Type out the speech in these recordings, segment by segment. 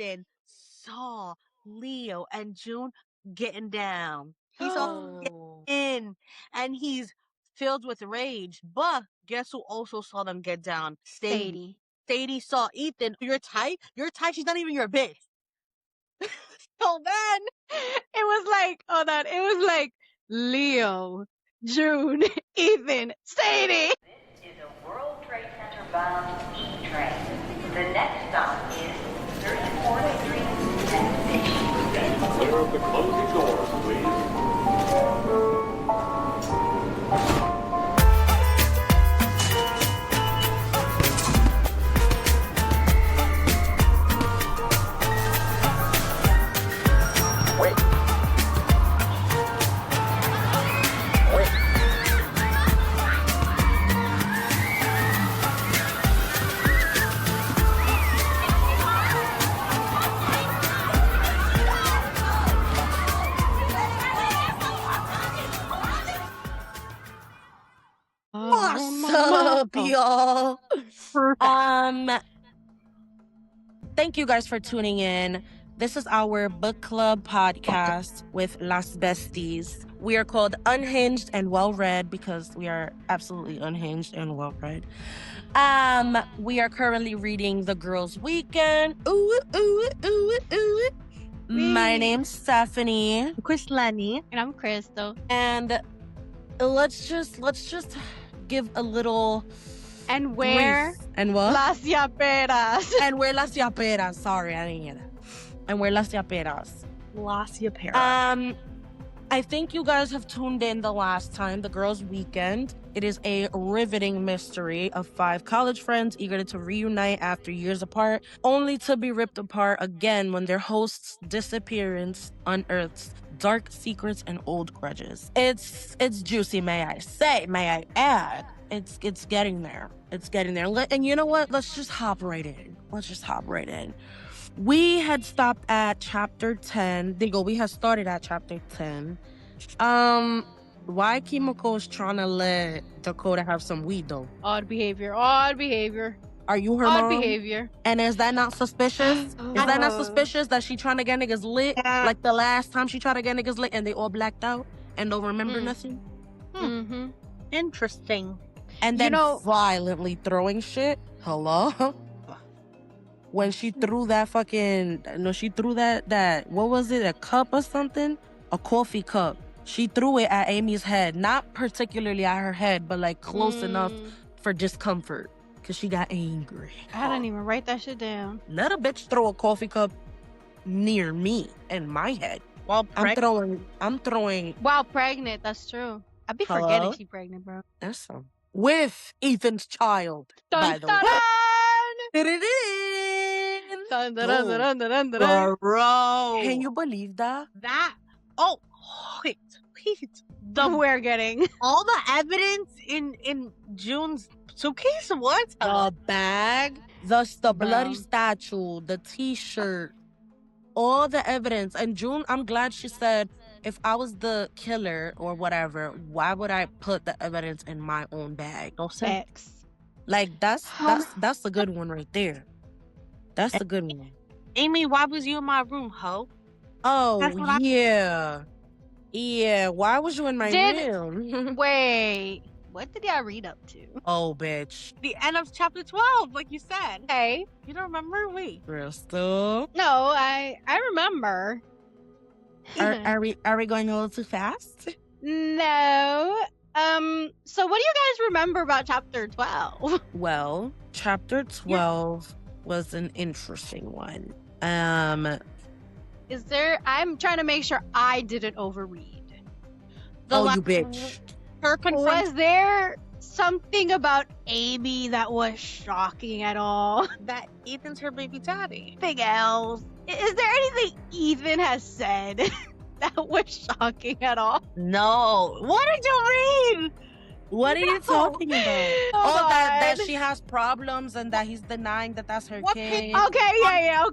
Ethan saw Leo and June getting down. He saw them Oh. get in, and he's filled with rage. But guess who also saw them get down? Sadie. Sadie saw Ethan. Your type? She's not even your bitch. So then, It was like, hold on, it was like Leo, June, Ethan, Sadie. This is a World Trade Center bound E train. The next stop is 34th Street Penn Station. Clear of the closing doors, please. what's up, y'all? Thank you guys for tuning in. This is our book club podcast with Las Besties. We are called Unhinged and Well-Read because we are absolutely unhinged and well-read. We are currently reading The Girls' Weekend. Ooh, ooh, ooh, ooh. My name's Stephanie. Krislani. And I'm Crystal. And let's just give a little And where? brief. And what? Las Yaperas. And we're Las Yaperas. Sorry, I didn't hear that. And we're Las Yaperas. Lacia Para. I think you guys have tuned in the last time, The Girls' Weekend. It is a riveting mystery of 5 college friends eager to reunite after years apart, only to be ripped apart again when their host's disappearance unearths dark secrets and old grudges. It's juicy, may I add. It's getting there. It's getting there. And you know what? Let's just hop right in. We had stopped at chapter 10. We had started at chapter 10. Why Kimiko is trying to let Dakota have some weed though? Odd behavior. Are you her Odd mom? behavior. And is that not suspicious? Is that not suspicious that she trying to get niggas lit? Like the last time she tried to get niggas lit and they all blacked out and don't remember nothing? Mm-hmm. Interesting. And then violently throwing shit? Hello? When she threw that what was it, a cup or something? A coffee cup. She threw it at Amy's head. Not particularly at her head, but like close enough for discomfort. Because she got angry. I didn't even write that shit down. Let a bitch throw a coffee cup near me in my head. Well, I'm throwing. Wow, pregnant. That's true. I'd be forgetting she pregnant, bro. That's so. With Ethan's child, by the way. Dun, dun, dun, dun, dun, dun, dun. Bro. Can you believe that? Oh, wait. We're getting All the evidence in June's suitcase? What? The bag, the bloody statue, the t-shirt, all the evidence. And June, I'm glad she said, if I was the killer or whatever, why would I put the evidence in my own bag? No sense. X. Like that's a good one right there. That's a good one. Amy, why was you in my room, ho? Oh yeah. Yeah, why was you in my room? Wait, what did y'all read up to? Oh, bitch. The end of chapter 12, like you said. Hey. You don't remember? Wait. Crystal. No, I remember. Are we going a little too fast? No. So what do you guys remember about chapter 12? Well, chapter 12 was an interesting one. Is there? I'm trying to make sure I didn't overread. You bitch. Was there something about Amy that was shocking at all? That Ethan's her baby daddy. Big L's. Is there anything Ethan has said that was shocking at all? No. What did you read? What are you talking about? Hold that on. she has problems and that he's denying that that's her kid. Okay, yeah.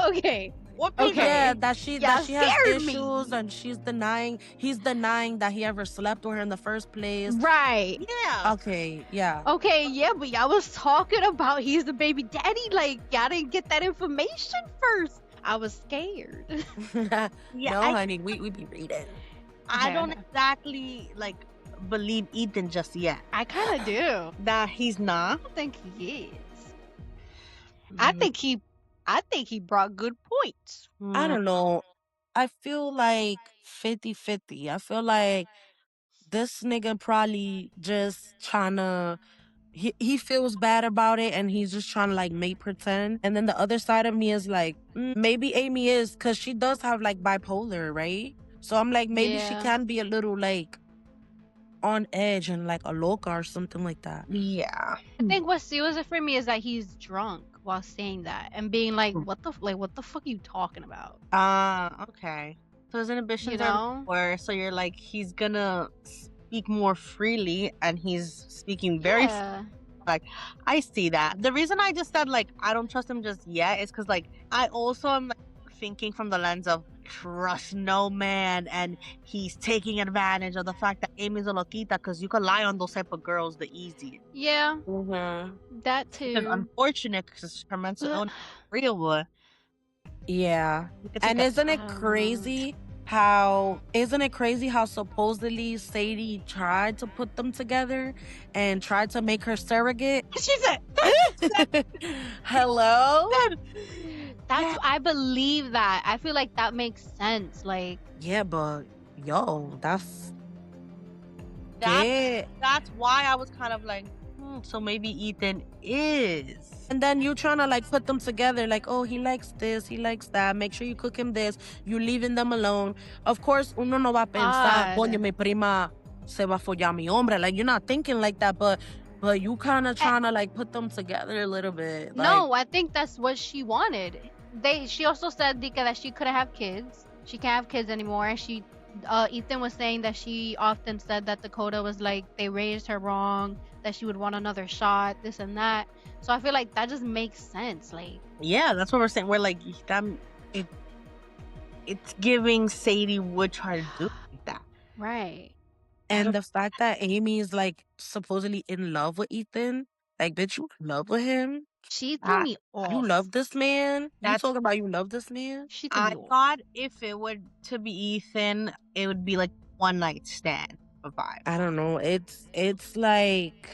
Okay. What page Okay. Yeah, are we? that she Y'all has scared me. issues and he's denying that he ever slept with her in the first place. Right. Yeah. Okay, yeah. Okay, yeah, but y'all was talking about he's the baby daddy. Like, y'all didn't get that information first. I was scared. Yeah, No, honey, we be reading. I Okay, don't okay. exactly like believe Ethan just yet. I kind of do. That he's not. I think he is. I think he brought good points. I don't know. I feel like 50-50. I feel like this nigga probably just trying to he feels bad about it and he's just trying to like make pretend. And then the other side of me is like, maybe Amy is, because she does have like bipolar, right? So I'm like, maybe she Yeah. can be a little like on edge and like a loca or something like that. Yeah. I think what seals it for me is that he's drunk while saying that and being like, what the fuck are you talking about? Okay. So his inhibitions You know? are lower, so you're like, he's gonna speak more freely, and he's speaking very Yeah. like, I see that. The reason I just said like I don't trust him just yet is because like I also am like, thinking from the lens of trust no man, and he's taking advantage of the fact that Amy's a loquita, because you can lie on those type of girls the easiest. Yeah, Mm-hmm. that It's too. unfortunate because her mental Ugh. illness is real, but Yeah. you could And take a- isn't I it don't know. crazy how supposedly Sadie tried to put them together and tried to make her surrogate? She said, Hello? that's, I believe that. I feel like that makes sense. Like, Yeah, but yo, that's that's it. that's why I was kind of like, so maybe Ethan is. And then you trying to like put them together, like, oh, he likes this, he likes that. Make sure you cook him this. You leaving them alone. Of course, uno no va a pensar, Odd. coño, mi prima se va a follar mi hombre. Like, you're not thinking like that, but you kind of trying to like put them together a little bit. Like, no, I think that's what she wanted. She also said, Dika, that she couldn't have kids. She can't have kids anymore. And Ethan was saying that she often said that Dakota was like, they raised her wrong, that she would want another shot, this and that. So I feel like that just makes sense. Like, Yeah, that's what we're saying. We're like, it's giving Sadie would try to do like that. right. and the fact that Amy is like supposedly in love with Ethan, like, bitch, you in love with him? She threw me off. You love this man? You That's- talking about you love this man? She threw I me off. thought if it would to be Ethan, it would be like one night stand vibe. I don't know. It's like,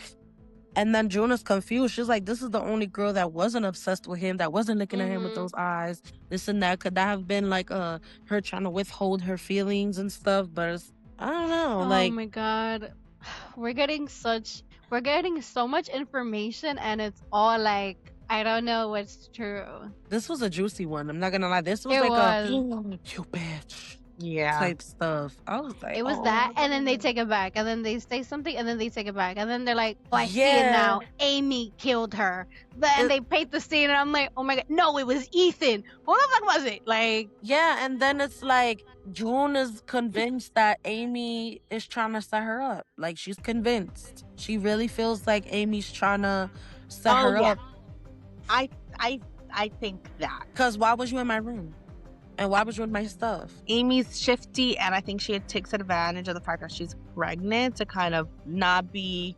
and then Juna's confused. She's like, this is the only girl that wasn't obsessed with him, that wasn't looking at him with those eyes, this and that. Could that have been like her trying to withhold her feelings and stuff? But I don't know. Oh Like, my god. We're getting so much information, and it's all like, I don't know what's true. this was a juicy one. I'm not gonna lie. This was It like was. you bitch Yeah. type stuff. I was like, It was oh. that, and then they take it back, and then they say something, and then they take it back, and then they're like, "Oh, I see it Yeah. now. Amy killed her." Then they paint the scene, and I'm like, "Oh my god, no, it was Ethan. Who the fuck was it?" Like, Yeah, and then it's like June is convinced that Amy is trying to set her up. Like, she's convinced. She really feels like Amy's trying to set her yeah. up. I think that Cause why was you in my room? And why was you in my stuff? Amy's shifty, and I think she takes advantage of the fact that she's pregnant to kind of not be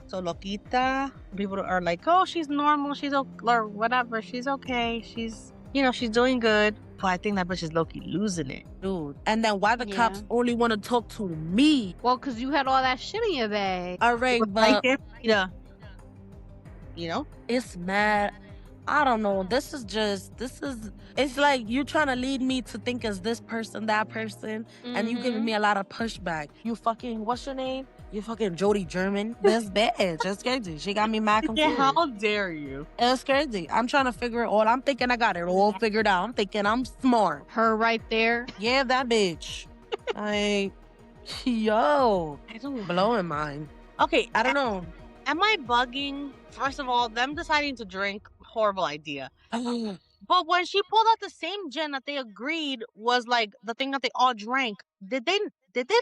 so loquita. People are like, oh, she's normal, she's or whatever, she's okay, she's she's doing good. But I think that bitch is low-key losing it. Dude. And then why the Yeah. cops only want to talk to me? well, cause you had all that shit in your bag. All right, Like, but yeah, it's mad. I don't know. It's like you trying to lead me to think as this person, that person, and you giving me a lot of pushback. You fucking, what's your name? You fucking Jody Gehrman. This bitch. That's crazy. She got me mad confused. how dare you? It's crazy. I'm trying to figure it all. I'm thinking I got it all figured out. I'm thinking I'm smart. Her right there. Yeah, that bitch. Like, yo. I don't Blowing mine. Okay, I don't know. am I bugging? First of all, them deciding to drink, horrible idea. But when she pulled out the same gin that they agreed was like the thing that they all drank, did they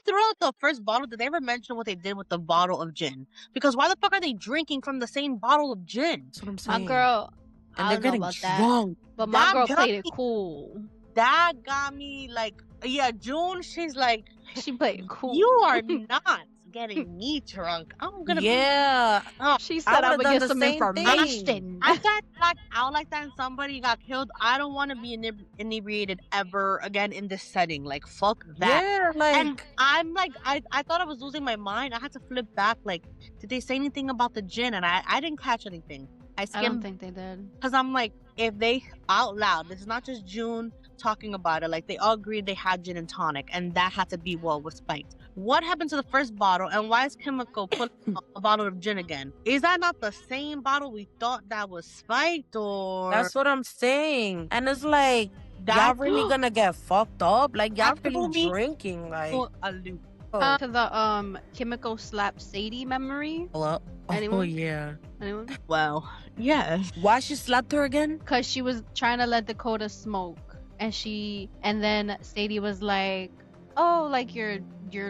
throw out the first bottle? Did they ever mention what they did with the bottle of gin? Because why the fuck are they drinking from the same bottle of gin? That's what I'm My saying. girl, And I they're don't know getting about that. drunk. But my That girl got played it me- cool. That got me like, yeah, June, she's like, She played it cool. you are not getting me drunk. I'm gonna Yeah. She I said, I'm would've gonna done get the some same information. I got like out like that and somebody got killed. I don't want to be inebriated ever again in this setting. Like, fuck that. Yeah, like And I'm like, I thought I was losing my mind. I had to flip back. Like, did they say anything about the gin? And I didn't catch anything. I I don't skimmed think they did. because I'm like, if they out loud, this is not just June talking about it. Like, they all agreed they had gin and tonic, and that had to be what was spiked. What happened to the first bottle, and why is Chemical put a bottle of gin again? Is that not the same bottle we thought that was spiked, or that's what I'm saying. And it's like, y'all that really gonna get fucked up? Like, y'all That really threw me drinking? Like, for a loop? oh, To the Chemical slap Sadie memory. hello? Oh, Anyone? yeah. Anyone? Well, yes. Why she slapped her again? Because she was trying to let Dakota smoke, and then Sadie was like, "Oh, like your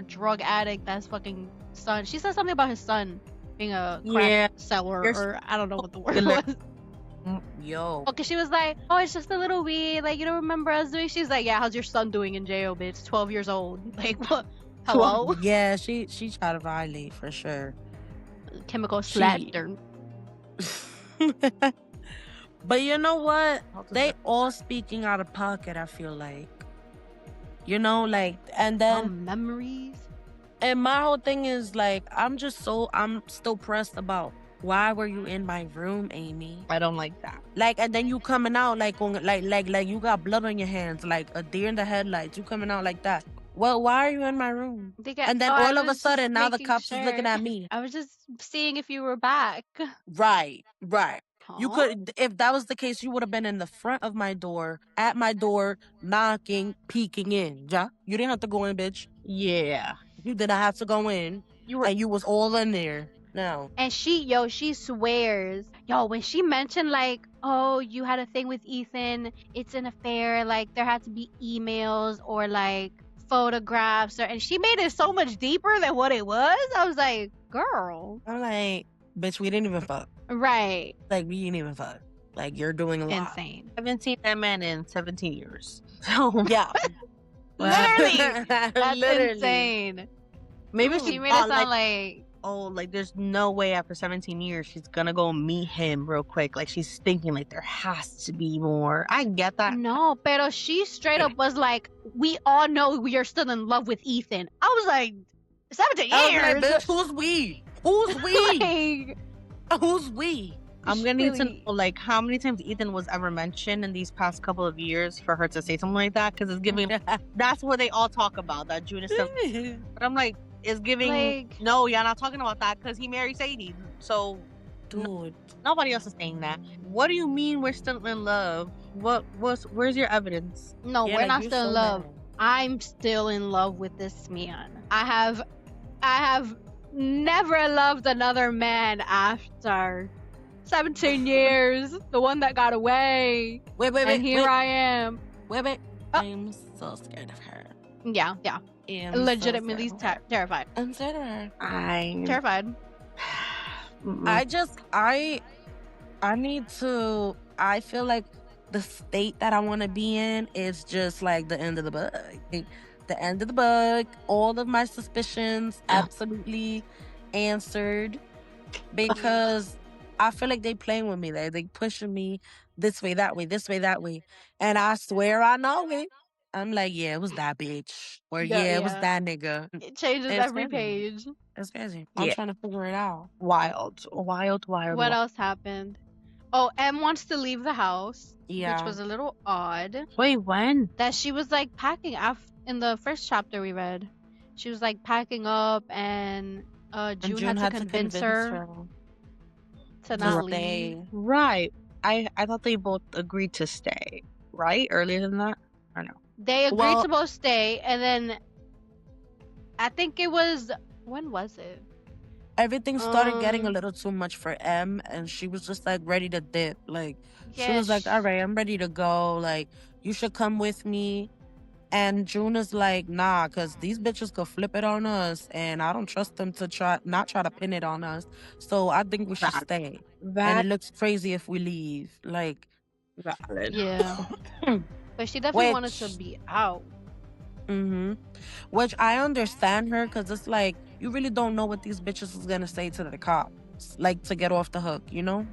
drug addict, that's fucking son." She said something about his son being a crack Yeah. seller, You're or I don't know what the word Killer. was. Yo. Okay, she was like, "Oh, it's just a little weed. Like, you don't remember us doing?" She's like, "Yeah, how's your son doing in jail, bitch? 12 years old. Like, what? Hello?" Yeah, she tried to violate for sure. Chemical She- slapped her. But you know what? They all speaking out of pocket, I feel like. You know, like, and then Memories. and my whole thing is like, I'm still pressed about why were you in my room, Amy? I don't like that. Like, and then you coming out like on like you got blood on your hands, like a deer in the headlights. You coming out like that. Well, why are you in my room? And then all of a sudden, now the cops is looking at me. I was just seeing if you were back. Right. You Huh? could, if that was the case, you would have been in the front of my door, at my door, knocking, peeking in. Ja, you didn't have to go in, bitch. Yeah. You didn't have to go in, You were. and you was all in there. No. And she swears. Yo, when she mentioned like, "Oh, you had a thing with Ethan, it's an affair, like there had to be emails or like photographs," and she made it so much deeper than what it was. I was like, girl. I'm like, bitch, we didn't even fuck. Right. Like, we didn't even fuck. Like, you're doing a lot. Insane. I haven't seen that man in 17 years. So Yeah. Literally. That's Literally. insane. maybe She she made it thought, sound like, like oh, like there's no way after 17 years she's gonna go meet him real quick. Like she's thinking like there has to be more. I get that. no, pero she straight up was like, "We all know we are still in love with Ethan." I was like, 17 I was years. like, bitch, who's we? Who's we? Like, Who's we? I'm gonna need to really- know like how many times Ethan was ever mentioned in these past couple of years for her to say something like that, because it's giving. That's what they all talk about, that June is. But I'm like, it's giving. Like- no, y'all not talking about that because he married Sadie. So Dude. nobody else is saying that. What do you mean we're still in love? Where's your evidence? no, Yeah, we're like, not you still in so love. mad. I'm still in love with this man. I have never loved another man after 17 years. The one that got away. Wait, And here I am. wait. Oh. I'm so scared of her. Yeah. I'm so Legitimately scared of her. terrified. I'm scared of her. Terrified. I need to. I feel like the state that I want to be in is just like the end of the book. The end of the book. All of my suspicions absolutely answered, because I feel like they playing with me. They pushing me this way, that way, this way, that way, and I swear I know it. I'm like, yeah, it was that bitch, or yeah, it was Yeah. that nigga. It changes It's every crazy. page. That's crazy. I'm Yeah. trying to figure it out. wild. What else happened? Oh, M wants to leave the house, Yeah. which was a little odd. Wait, when? That she was like packing in the first chapter we read. She was like packing up, and June had to convince her to not leave. stay. Right. I thought they both agreed to stay. Right? Earlier than that? Or no? They agreed Well- to both stay, and then I think it was, when was it? Everything started getting a Um, little too much for M, and she was just like ready to dip. Like, she Yeah, was like, all right, I'm ready to go. Like, you should come with me. And June is like, nah, because these bitches could flip it on us, and I don't trust them to not try to pin it on us. So I think we should Valid. stay. And Valid. it looks crazy if we leave. Like, Valid. Yeah. But she definitely wanted to which, be out. which I understand her, because it's like, you really don't know what these bitches is gonna say to the cops, like, to get off the hook, you know?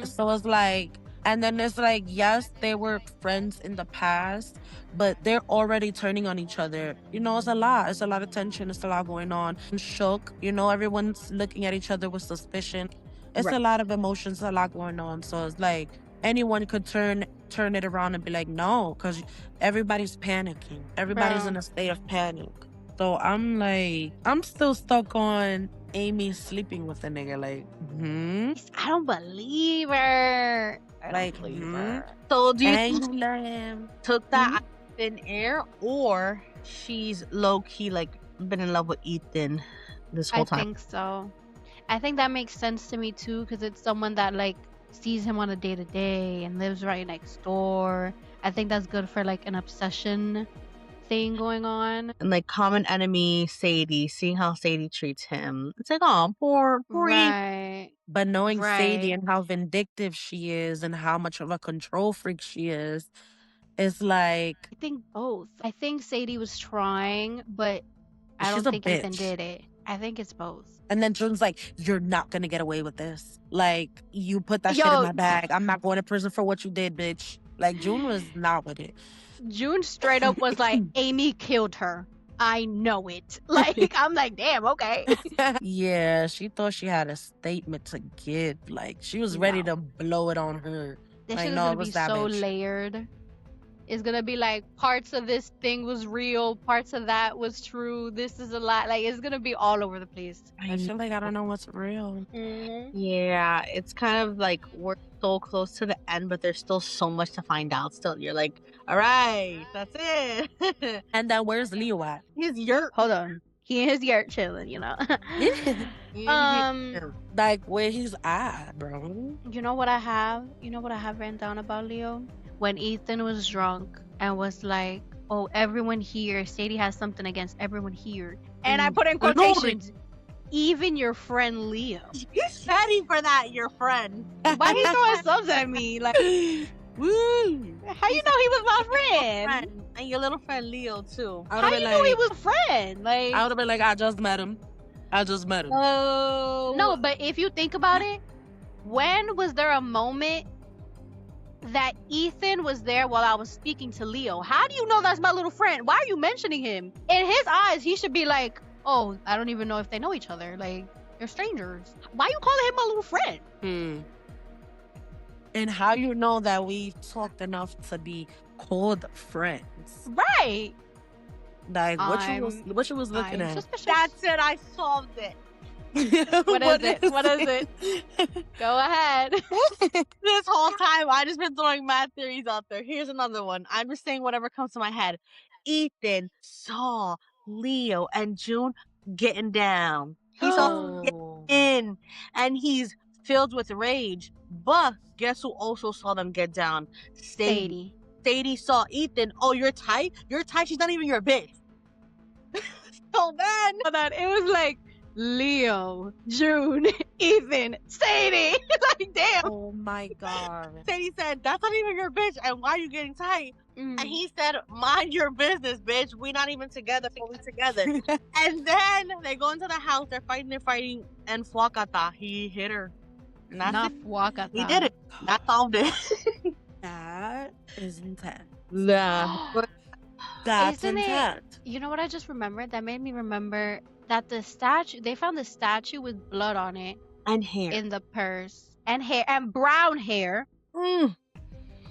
So it's like, and then it's like, yes, they were friends in the past, but they're already turning on each other. You know, it's a lot. It's a lot of tension. It's a lot going on. I'm shook. You know, everyone's looking at each other with suspicion. It's Right. a lot of emotions, a lot going on. So it's like anyone could turn it around and be like, no, because everybody's panicking. Everybody's in a state of panic. So I'm like, I'm still stuck on Amy sleeping with the nigga. Like, I don't believe her. I like, don't believe her. So do you and think you let him. took that out of thin air, or she's low key like been in love with Ethan this whole I time? think so. I think that makes sense to me too, because it's someone that like sees him on a day to day and lives right next door. I think that's good for like an obsession thing going on. And like common enemy Sadie, seeing how Sadie treats him, it's like, oh, poor Ethan. Right. But knowing Sadie Right. and how vindictive she is and how much of a control freak she is, it's like, I think both. I think Sadie was trying, but I she's don't a think Ethan bitch. did it. I think it's both. And then June's like, you're not gonna get away with this. Like, you put that shit in Yo. my bag. I'm not going to prison for what you did, bitch. Like, June was not with it. June straight up was like, Amy killed her. I know it. Like, I'm like, damn, okay. Yeah, she thought she had a statement to give. Like, she was ready to blow it on her. This Like, shit is no, gonna it was be that so bitch. layered. It's gonna be like parts of this thing was real, parts of that was true. This is a lot. Like, it's gonna be all over the place. I feel like I don't know what's real. Yeah, it's kind of like we're so close to the end, but there's still so much to find out. Still, you're like, all right, that's it. And then where's Leo at? His yurt. Hold on. He and his yurt chilling, you know. Like, where he's at, bro. You know what I have? You know what I have written down about Leo? When Ethan was drunk and was like, oh, everyone here, Sadie has something against everyone here. And I put in quotations, even your friend Leo. He's petty for that, your friend. Why he throwing subs at me? Like, Woo! how you know he was my friend? And your little friend Leo, too. How you know he was a friend? Like, I would have been like, I just met him. Oh. no, but if you think about it, when was there a moment that Ethan was there while I was speaking to Leo? How do you know that's my little friend? Why are you mentioning him? In his eyes, he should be like, oh, I don't even know if they know each other. Like, they're strangers. Why are you calling him my little friend? And how you know that we've talked enough to be called friends? Right. Like, what you was looking at? Suspicious. That's it. I solved it. What is it? What is it? Go ahead. This whole time, I just been throwing mad theories out there. Here's another one. I'm just saying whatever comes to my head. Ethan saw Leo and June getting down. He saw getting in, and he's filled with rage. But guess who also saw them get down? Sadie. Sadie saw Ethan. Oh, you're tight? You're tight? She's not even your bitch. So then, it was like Leo, June, Ethan, Sadie. Like, damn. Oh my god. Sadie said, that's not even your bitch, and why are you getting tight? And he said, mind your business, bitch. We not even together, fully together. And then they go into the house, they're fighting, and Fuakata, he hit her. And that's Not it. Fuakata. He did it. That solved it. That is intense. Yeah. That's Isn't it- intense. You know what I just remembered? That made me remember that the statue, they found the statue with blood on it And hair. in the purse. And hair, and brown hair, Mm.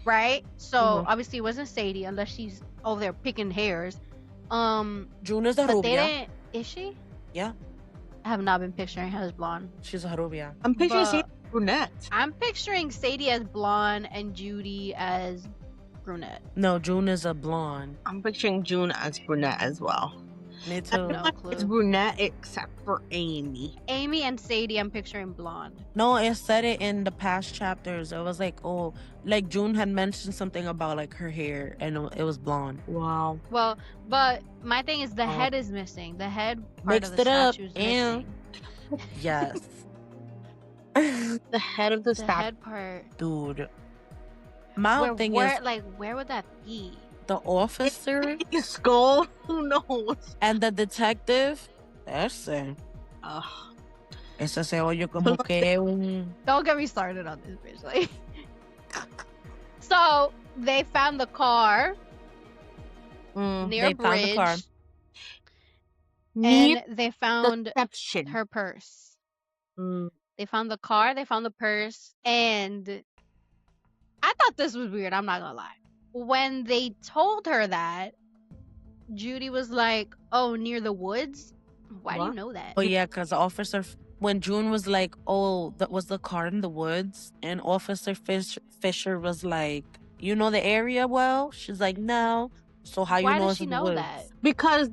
right? So Mhm. obviously it wasn't Sadie unless she's over there picking hairs. June is a But they rubia. didn't, is she? Yeah. I have not been picturing her as blonde. She's a rubia. I'm picturing But- Sadie brunette. I'm picturing Sadie as blonde and Judy as brunette. No, June is a blonde. I'm picturing June as brunette as well. Me too. No It's clue. brunette except for Amy. Amy and Sadie, I'm picturing blonde. No, it said it in the past chapters. It was like, oh, like June had mentioned something about like her hair, and it was blonde. Wow. Well, but my thing is the Oh. head is missing. The head part Mixed of the it up, statue is and missing. yes, The head of the The statue. head part. dude. My Where, thing where, is like, where would that be? the officer His skull. Who knows? and the detective. Ese. Ugh. Ese se oye como que un. Don't get me started on this bitch. Like, so they found the car near They a found the car. bridge, Near and they found deception. her purse. Mm. They found the car, they found the purse, and I thought this was weird, I'm not gonna lie. When they told her that, Judy was like, oh, near the woods? Why do you What? know that? Oh yeah, because officer when June was like, "Oh, that was the car in the woods," and Officer Fisher was like, "You know the area well?" She's like, "No." So how you Why know does it's she in the know woods? that? Because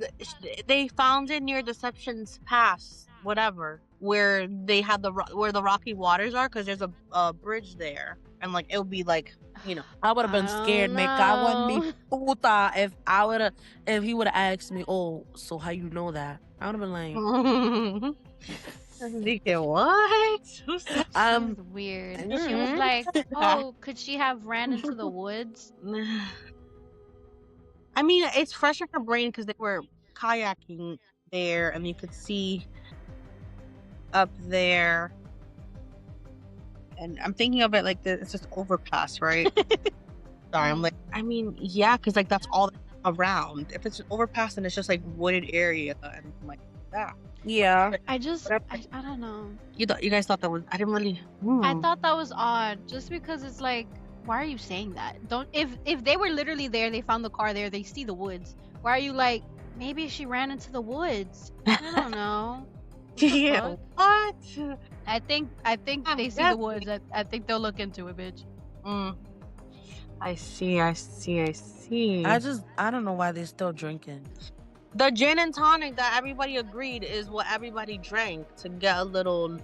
they found it near Deception's Pass, whatever, where they had where the rocky waters are, because there's a bridge there, and like it'll be like, you know. I would have been scared. Me cago en mi puta if he would have asked me, "Oh, so how you know that?" I would have been like, Thinking, what? Who said? She's weird. She was Mhm. like, oh, could she have ran into the woods? I mean, it's fresh in her brain because they were kayaking there, and you could see up there. And I'm thinking of it like it's just overpass, right? Sorry, I'm like, I mean, yeah, because like that's all around. If it's an overpass and it's just like wooded area, and I'm like, yeah. Yeah. I don't know. You guys thought that was? I didn't really. I thought that was odd, just because it's like, why are you saying that? Don't if they were literally there, they found the car there, they see the woods. Why are you like, maybe she ran into the woods? I don't know. What the Yeah. fuck? What? I think they see the woods. I think they'll look into it, bitch. I see. I don't know why they're still drinking. The gin and tonic that everybody agreed is what everybody drank to get a little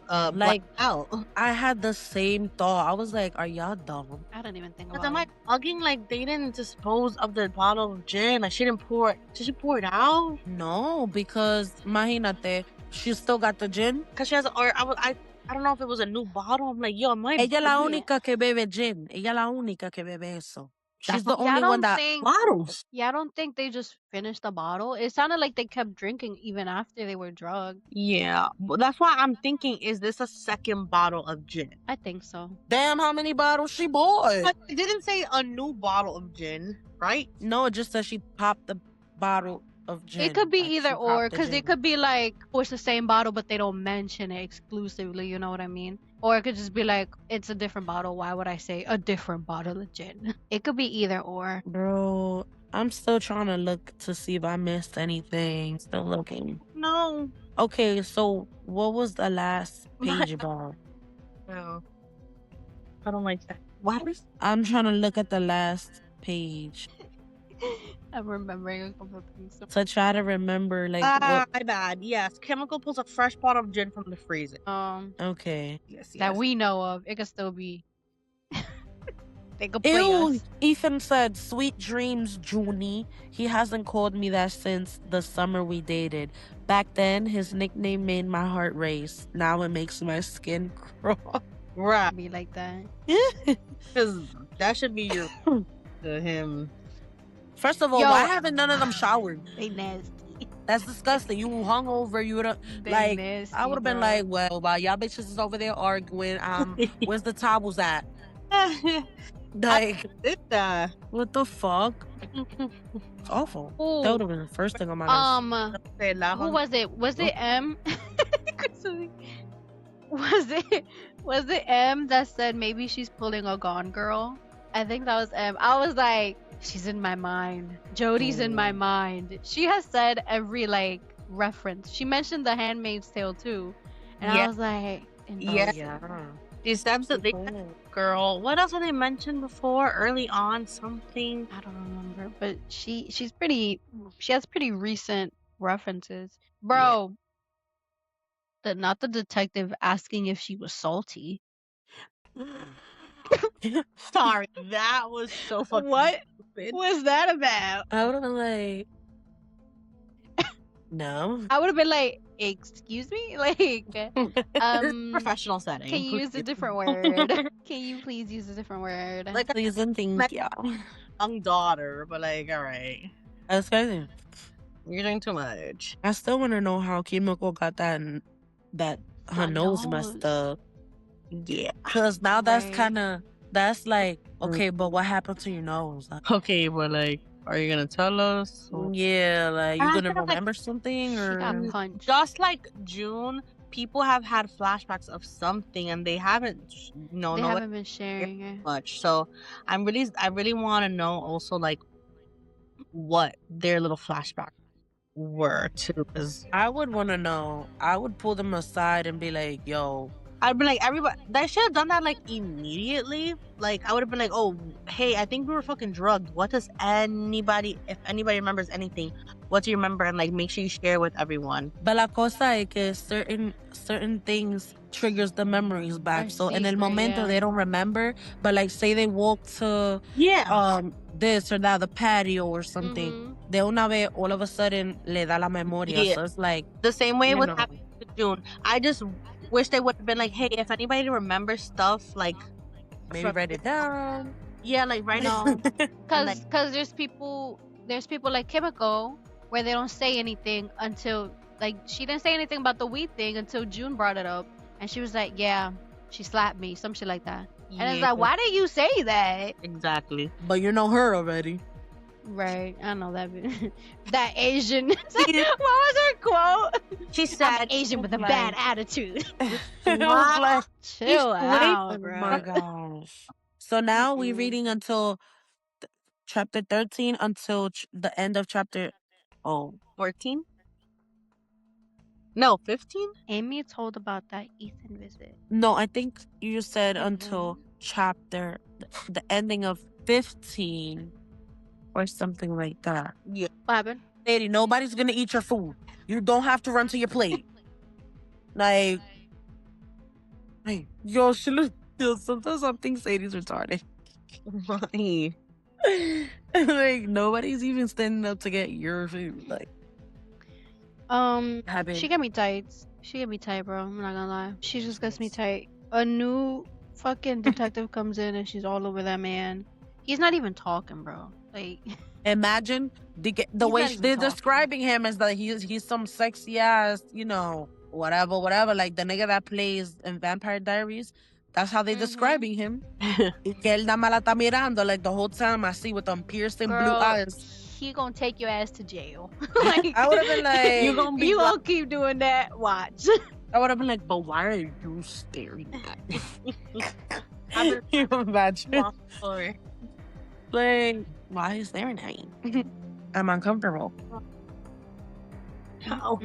Like, blacked out. I had the same thought. I was like, are y'all dumb? I don't even think But about am it. I bugging? Like they didn't dispose of the bottle of gin. Like she didn't pour it. Did she pour it out? No, because imagínate, she still got the gin. Cause she has, I don't know if it was a new bottle. I'm like, yo, am I Ella la bugging? única que bebe gin. Ella la única que bebe eso. She's That's the not- only one that. bottles. Yeah, I don't think they just finished the bottle. It sounded like they kept drinking even after they were drugged. Yeah, but that's why I'm thinking: is this a second bottle of gin? I think so. Damn, how many bottles she bought? It didn't say a new bottle of gin, right? No, it just says she popped the bottle of gin. It could be Like, either she or, popped the because gin. it could be like, oh, it's the same bottle, but they don't mention it exclusively. You know what I mean? Or it could just be like, it's a different bottle. Why would I say a different bottle of gin? It could be either or. Bro, I'm still trying to look to see if I missed anything. Still looking. No. Okay, so what was the last page about? No. I don't like that. What? I'm trying to look at the last page I'm remembering a couple of things. to try to remember, like, My bad. Yes, Chemical pulls a fresh bottle of gin from the freezer. okay. Yes, That we know of. It could still be. They could play Ew, us. Ethan said, sweet dreams, Junie. He hasn't called me that since the summer we dated. Back then, his nickname made my heart race. Now it makes my skin crawl. Right. Be like that. Because that should be your to him. First of all, Yo. why haven't none of them showered? They nasty. That's disgusting. You hungover, you would have, They like, nasty, I would have been bro. like, well, while y'all bitches is over there arguing, where's the towels at? Like, Did that. what the fuck? It's awful. Ooh. That would have been the first thing on my list. Say la Who hung- was it? Was it M? was it M that said maybe she's pulling a Gone Girl? I think that was M. I was like, she's in my mind. Jody's in my mind. She has said every like reference. She mentioned The Handmaid's Tale too, and Yeah. I was like, Yeah. Yeah. These absolutely girl. What else have they mentioned before? Early on, something. I don't remember, but she has pretty recent references. Bro, not the detective asking if she was salty. Sorry, that was so fucking What stupid. was that about? I would have been like, no. I would have been like, excuse me? Like, Professional setting. can you use a different word? Can you please use a different word? Like a Please and thank you. young daughter, but like, all right, That's crazy. you're doing too much. I still want to know how Kimiko got that her nose messed up. Yeah. Because now that's Right. kind of, that's like, okay, but what happened to your nose? Like, Okay, but like, are you gonna tell us? yeah, like, you I gonna feel like remember something? She Or got punched. Just like June, people have had flashbacks of something, and they haven't, They haven't been sharing it. much. So I really want to know also like what their little flashbacks were too, because I would want to know. I would pull them aside and be like, yo, I'd be like, everybody, they should have done that like immediately. Like, I would have been like, oh, hey, I think we were fucking drugged. What does anybody, if anybody remembers anything, what do you remember? And like, make sure you share with everyone. but la cosa es que certain things triggers the memories back. Are So en el secret, momento yeah. they don't remember, but like say they walk to Yeah. this or that, the patio or something. Mhm. De una vez, all of a sudden, le da la memoria. Yeah. So it's like, The same way you with know. happened to June. I just wish they would have been like, hey, if anybody remembers stuff, like, maybe from- write it down. yeah, like, write No. it. Cause there's people like Kimiko where they don't say anything until, like, she didn't say anything about the weed thing until June brought it up, and she was like, yeah, she slapped me, some shit like that. And it's like, why did you say that? Exactly. But you know her already. Right, I know that. That Asian. What was her quote? She I'm said, Asian with a like- bad attitude. It was like, Chill oh out, my bro. gosh. So now we're Mm-mm. reading until chapter 13 until the end of chapter 14? No, 15? Amy told about that Ethan visit. no, I think you said Mhm. until chapter the ending of 15 or something like that. Yeah. What happened? Sadie, nobody's gonna eat your food. You don't have to run to your plate. Like, yo, she look. Yo, sometimes I think Sadie's retarded. Why? Like, nobody's even standing up to get your food. Like, habit. She get me tight. She get me tight, bro. I'm not gonna lie. She just gets me tight. A new fucking detective comes in and she's all over that man. He's not even talking, bro. Like, Imagine the not way even they're talking. describing him as that he's some sexy ass, whatever. Like the nigga that plays in Vampire Diaries. That's how they're Mhm. describing him. Y que él nada más la está mirando like the whole time. I see with them piercing blue girl, eyes. he gonna take your ass to jail. Like, I would have been like, You gonna be you gonna keep doing that? Watch. I would have been like, but why are you staring at me? I've been You imagine? for Like, why is there an eye? I'm uncomfortable. how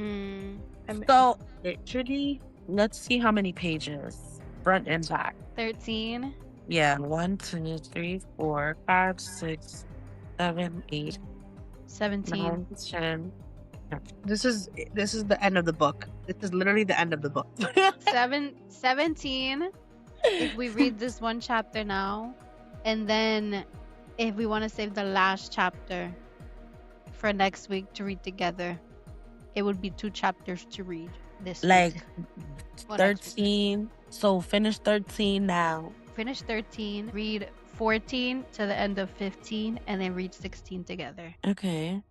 So literally let's see how many pages, front and back. 13. Yeah, 1, 2, 3, 4, 5, 6, 7, 8, 17. 9, 10. this is the end of the book. This is literally the end of the book. 17 if we read this one chapter now, and then if we want to save the last chapter for next week to read together, it would be 2 chapters to read this Like week. Well, next week. 13. So finish 13 now. Finish 13, read 14 to the end of 15, and then read 16 together. Okay.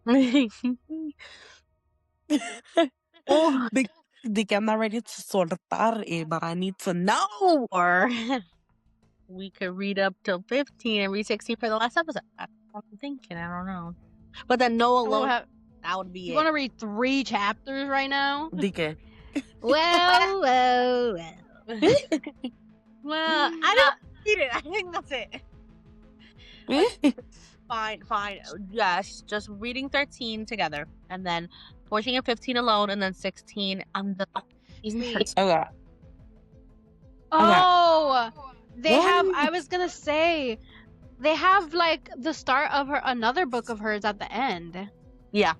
Oh, Di que I'm not ready to soltar it, but I need to know. or we could read up till 15 and read 16 for the last episode. That's what I'm thinking. I don't know. But then no We'll alone. have- That would be you it. want to read 3 chapters right now? Di que. Well. Well, I don't read it. I think that's it. Fine. Yes, just reading 13 together, and then 14 and 15 alone, and then 16 on the. Okay. Oh, they have. What? I was gonna say, they have like the start of another book of hers at the end. Yeah.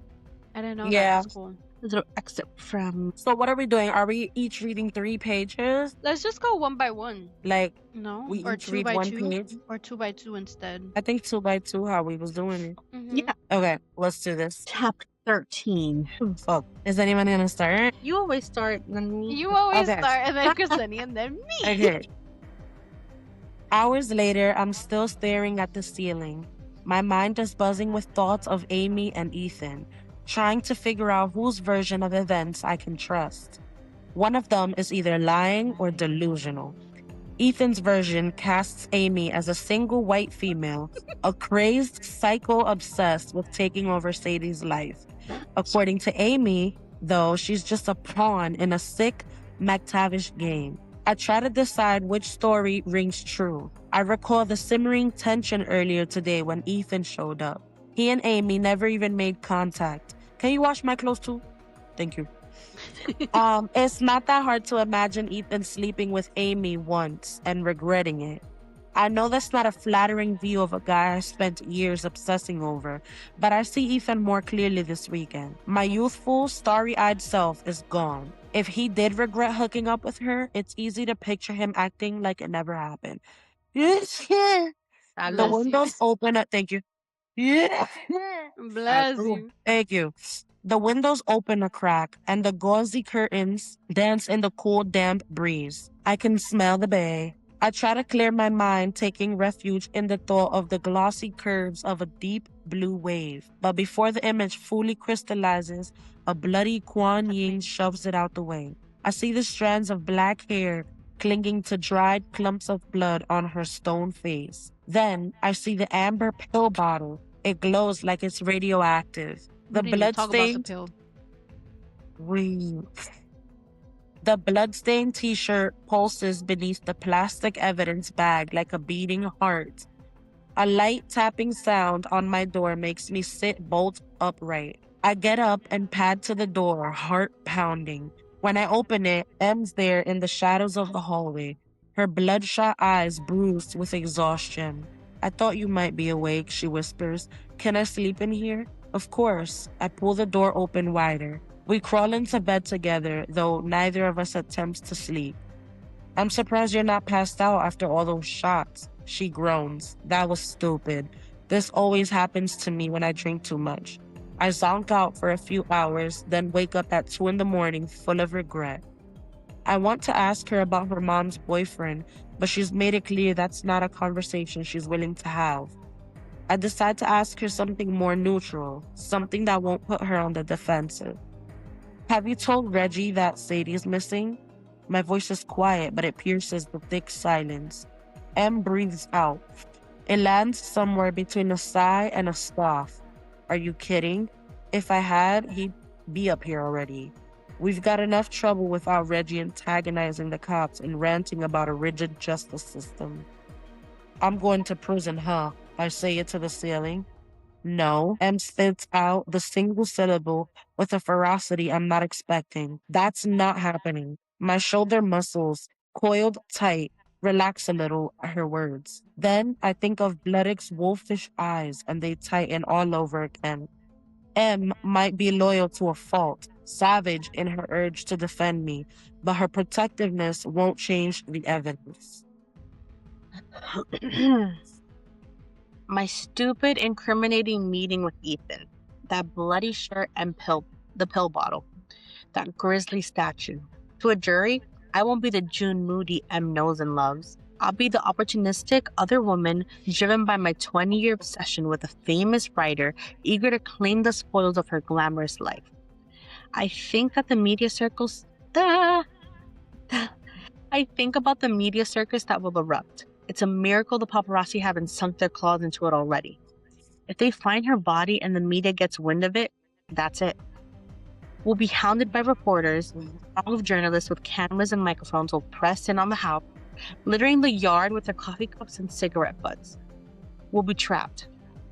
I didn't know Yeah. that. That's cool. A little excerpt from. So what are we doing? Are we each reading 3 pages? Let's just go one by one. Like, No, we or each 2 read by 1 2, page? or 2 by 2 instead. I think 2 by 2, how we was doing it. Yeah. Okay, let's do this. Chapter 13. Fuck. Is anyone gonna start? You always start, then me. You always Okay. start, and then Ksenia, and then me. Okay. Hours later, I'm still staring at the ceiling. My mind is buzzing with thoughts of Amy and Ethan, trying to figure out whose version of events I can trust. One of them is either lying or delusional. Ethan's version casts Amy as a single white female, a crazed psycho obsessed with taking over Sadie's life. According to Amy, though, she's just a pawn in a sick, McTavish game. I try to decide which story rings true. I recall the simmering tension earlier today when Ethan showed up. He and Amy never even made contact. Can you wash my clothes too? Thank you. It's not that hard to imagine Ethan sleeping with Amy once and regretting it. I know that's not a flattering view of a guy I spent years obsessing over, but I see Ethan more clearly this weekend. My youthful, starry-eyed self is gone. If he did regret hooking up with her, it's easy to picture him acting like it never happened. The Bless you. windows open up. Thank you. Bless you. Thank you. The windows open a crack, and the gauzy curtains dance in the cool, damp breeze. I can smell the bay. I try to clear my mind, taking refuge in the thought of the glossy curves of a deep blue wave. But before the image fully crystallizes, a bloody Kuan Yin shoves it out the way. I see the strands of black hair clinging to dried clumps of blood on her stone face. Then I see the amber pill bottle. It glows like it's radioactive. The We didn't even talk about the bloodstained pill. The bloodstained t-shirt pulses beneath the plastic evidence bag like a beating heart. A light tapping sound on my door makes me sit bolt upright. I get up and pad to the door, heart pounding. When I open it, M's there in the shadows of the hallway, her bloodshot eyes bruised with exhaustion. I thought you might be awake, she whispers. Can I sleep in here? Of course. I pull the door open wider. We crawl into bed together, though neither of us attempts to sleep. I'm surprised you're not passed out after all those shots. She groans. That was stupid. This always happens to me when I drink too much. I zonk out for a few hours, then wake up at 2 a.m. full of regret. I want to ask her about her mom's boyfriend, but she's made it clear that's not a conversation she's willing to have. I decide to ask her something more neutral, something that won't put her on the defensive. Have you told Reggie that Sadie's missing? My voice is quiet, but it pierces the thick silence. M breathes out. It lands somewhere between a sigh and a scoff. Are you kidding? If I had, he'd be up here already. We've got enough trouble without Reggie antagonizing the cops and ranting about a rigid justice system. I'm going to prison, huh? I say it to the ceiling. No. M spits out the single syllable with a ferocity I'm not expecting. That's not happening. My shoulder muscles, coiled tight, relax a little at her words. Then I think of Bloodic's wolfish eyes and they tighten all over again. M might be loyal to a fault, savage in her urge to defend me, but her protectiveness won't change the evidence. My stupid, incriminating meeting with Ethan. That bloody shirt and the pill bottle. That grisly statue. To a jury, I won't be the June Moody M knows and loves. I'll be the opportunistic other woman driven by my 20-year obsession with a famous writer eager to claim the spoils of her glamorous life. I think that the media circles... I think about the media circus that will erupt. It's a miracle the paparazzi haven't sunk their claws into it already. If they find her body and the media gets wind of it, that's it. We'll be hounded by reporters, all of journalists with cameras and microphones will press in on the house, littering the yard with their coffee cups and cigarette butts. We'll be trapped.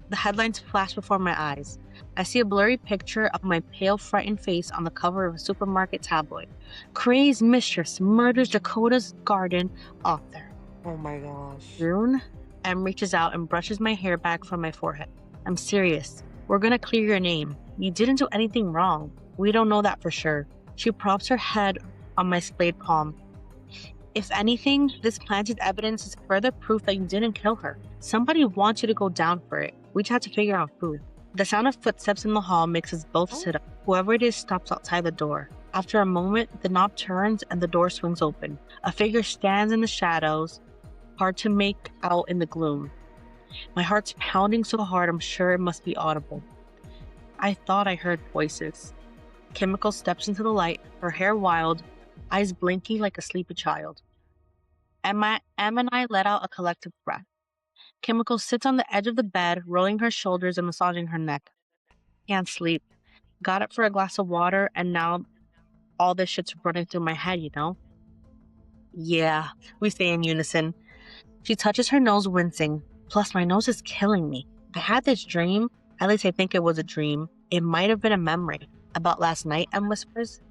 The headlines flash before my eyes. I see a blurry picture of my pale, frightened face on the cover of a supermarket tabloid. Crazed mistress murders Dakota's garden author. Oh my gosh. June? M reaches out and brushes my hair back from my forehead. I'm serious. We're gonna clear your name. You didn't do anything wrong. We don't know that for sure. She props her head on my splayed palm. If anything, this planted evidence is further proof that you didn't kill her. Somebody wants you to go down for it. We just have to figure out who. The sound of footsteps in the hall makes us both sit up. Whoever it is stops outside the door. After a moment, the knob turns and the door swings open. A figure stands in the shadows, hard to make out in the gloom. My heart's pounding so hard I'm sure it must be audible. I thought I heard voices. Chemical steps into the light, her hair wild, eyes blinking like a sleepy child. Em and I let out a collective breath. Chemical sits on the edge of the bed, rolling her shoulders and massaging her neck. Can't sleep. Got up for a glass of water, and now all this shit's running through my head, you know? Yeah, we say in unison. She touches her nose, wincing. Plus, my nose is killing me. I had this dream. At least I think it was a dream. It might have been a memory. About last night, Em whispers.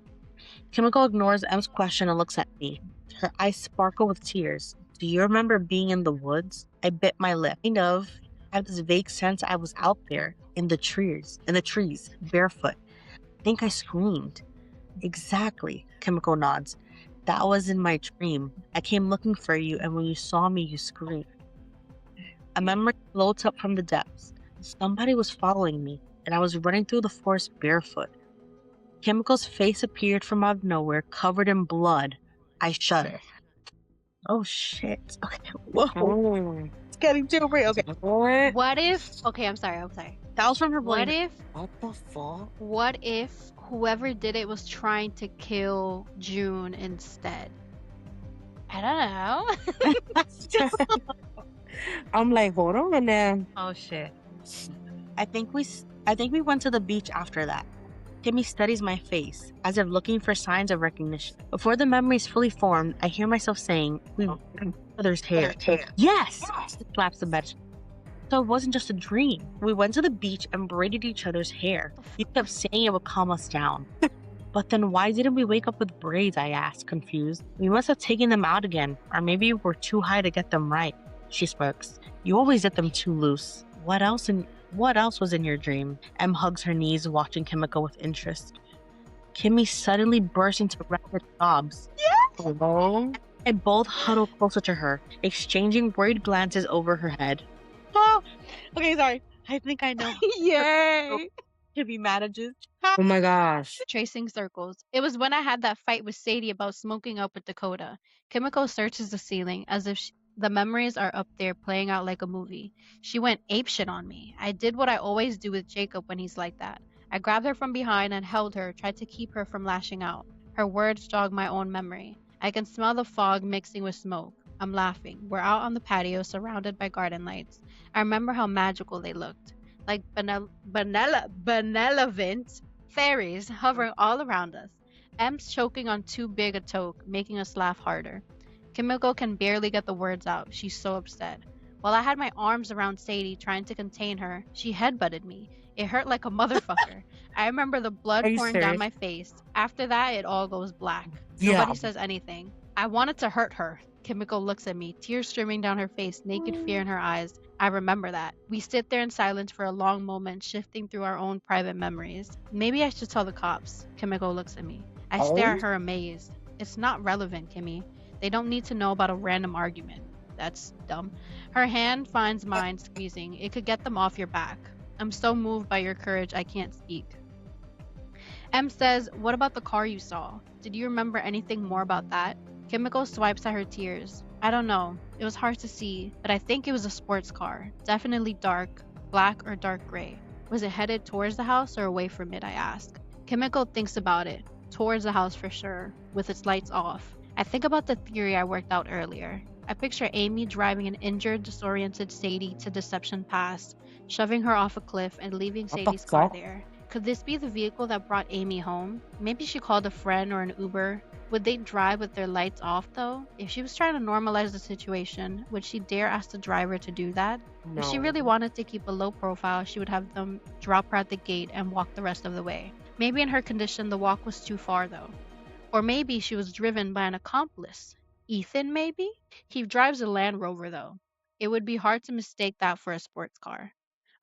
Chemical ignores Em's question and looks at me. Her eyes sparkle with tears. Do you remember being in the woods? I bit my lip. Kind of. I have this vague sense I was out there, in the trees, barefoot. I think I screamed. Exactly, Chemical nods. That was in my dream. I came looking for you, and when you saw me, you screamed. A memory floats up from the depths. Somebody was following me, and I was running through the forest barefoot. Chemical's face appeared from out of nowhere, covered in blood. I shudder. Oh shit. Okay. Whoa. It's getting too real. Okay. What if? Okay, I'm sorry. That was from her What blade. if? What the fuck? What if whoever did it was trying to kill June instead? I don't know. I'm like, hold on a minute. Oh shit. I think we went to the beach after that. Kimmy studies my face, as if looking for signs of recognition. Before the memory is fully formed, I hear myself saying, "We each other's hair." Yes! Slaps the bed. So it wasn't just a dream. We went to the beach and braided each other's hair. You kept saying it would calm us down. But then why didn't we wake up with braids? I asked, confused. We must have taken them out again, or maybe we're too high to get them right. She smirks. You always get them too loose. What else was in your dream? Em hugs her knees, watching Chemical with interest. Kimmy suddenly bursts into rapid sobs. Hello? And both huddle closer to her, exchanging worried glances over her head. Oh, okay, sorry. I think I know. Yay! Kimmy manages. Oh my gosh. Tracing circles. It was when I had that fight with Sadie about smoking up with Dakota. Chemical searches the ceiling as if the memories are up there playing out like a movie. She went apeshit on me. I did what I always do with Jacob when he's like that. I grabbed her from behind and held her, tried to keep her from lashing out. Her words jogged my own memory. I can smell the fog mixing with smoke. I'm laughing. We're out on the patio surrounded by garden lights. I remember how magical they looked. Like benevolent fairies hovering all around us. Em's choking on too big a toke, making us laugh harder. Kimiko can barely get the words out. She's so upset. While I had my arms around Sadie trying to contain her, she headbutted me. It hurt like a motherfucker. I remember the blood Are you pouring down serious? my face. After that, it all goes black. Yeah. Nobody says anything. I wanted to hurt her. Kimiko looks at me, tears streaming down her face, naked fear in her eyes. I remember that. We sit there in silence for a long moment, shifting through our own private memories. Maybe I should tell the cops. Kimiko looks at me. I stare at her amazed. It's not relevant, Kimmy. They don't need to know about a random argument. That's dumb. Her hand finds mine, squeezing. It could get them off your back. I'm so moved by your courage, I can't speak. Em says, what about the car you saw? Did you remember anything more about that? Kimiko swipes at her tears. I don't know. It was hard to see, but I think it was a sports car. Definitely dark, black or dark gray. Was it headed towards the house or away from it, I ask. Kimiko thinks about it. Towards the house for sure, with its lights off. I think about the theory I worked out earlier. I picture Amy driving an injured, disoriented Sadie to Deception Pass, shoving her off a cliff and leaving What the Sadie's car fuck? there. Could this be the vehicle that brought Amy home? Maybe she called a friend or an Uber. Would they drive with their lights off though? If she was trying to normalize the situation, would she dare ask the driver to do that? No. If she really wanted to keep a low profile, she would have them drop her at the gate and walk the rest of the way. Maybe in her condition, the walk was too far though. Or maybe she was driven by an accomplice. Ethan, maybe? He drives a Land Rover though. It would be hard to mistake that for a sports car.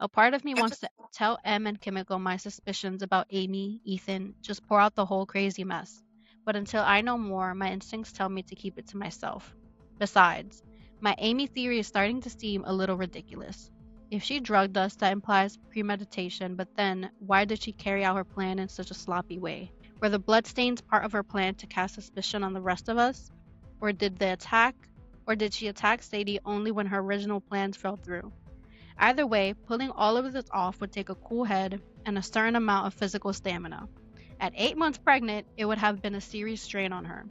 A part of me wants to tell Em and Kimiko my suspicions about Amy, Ethan, just pour out the whole crazy mess. But until I know more, my instincts tell me to keep it to myself. Besides, my Amy theory is starting to seem a little ridiculous. If she drugged us, that implies premeditation, but then why did she carry out her plan in such a sloppy way? Were the bloodstains part of her plan to cast suspicion on the rest of us? Or did she attack Sadie only when her original plans fell through? Either way, pulling all of this off would take a cool head and a certain amount of physical stamina. At 8 months pregnant, it would have been a serious strain on her.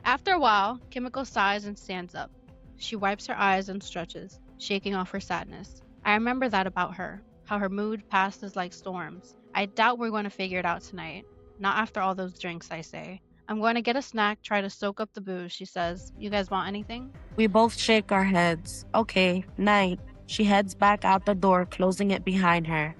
After a while, Kimiko sighs and stands up. She wipes her eyes and stretches, shaking off her sadness. I remember that about her, how her mood passes like storms. I doubt we're going to figure it out tonight. Not after all those drinks, I say. I'm going to get a snack, try to soak up the booze, she says. You guys want anything? We both shake our heads. Okay, night. She heads back out the door, closing it behind her.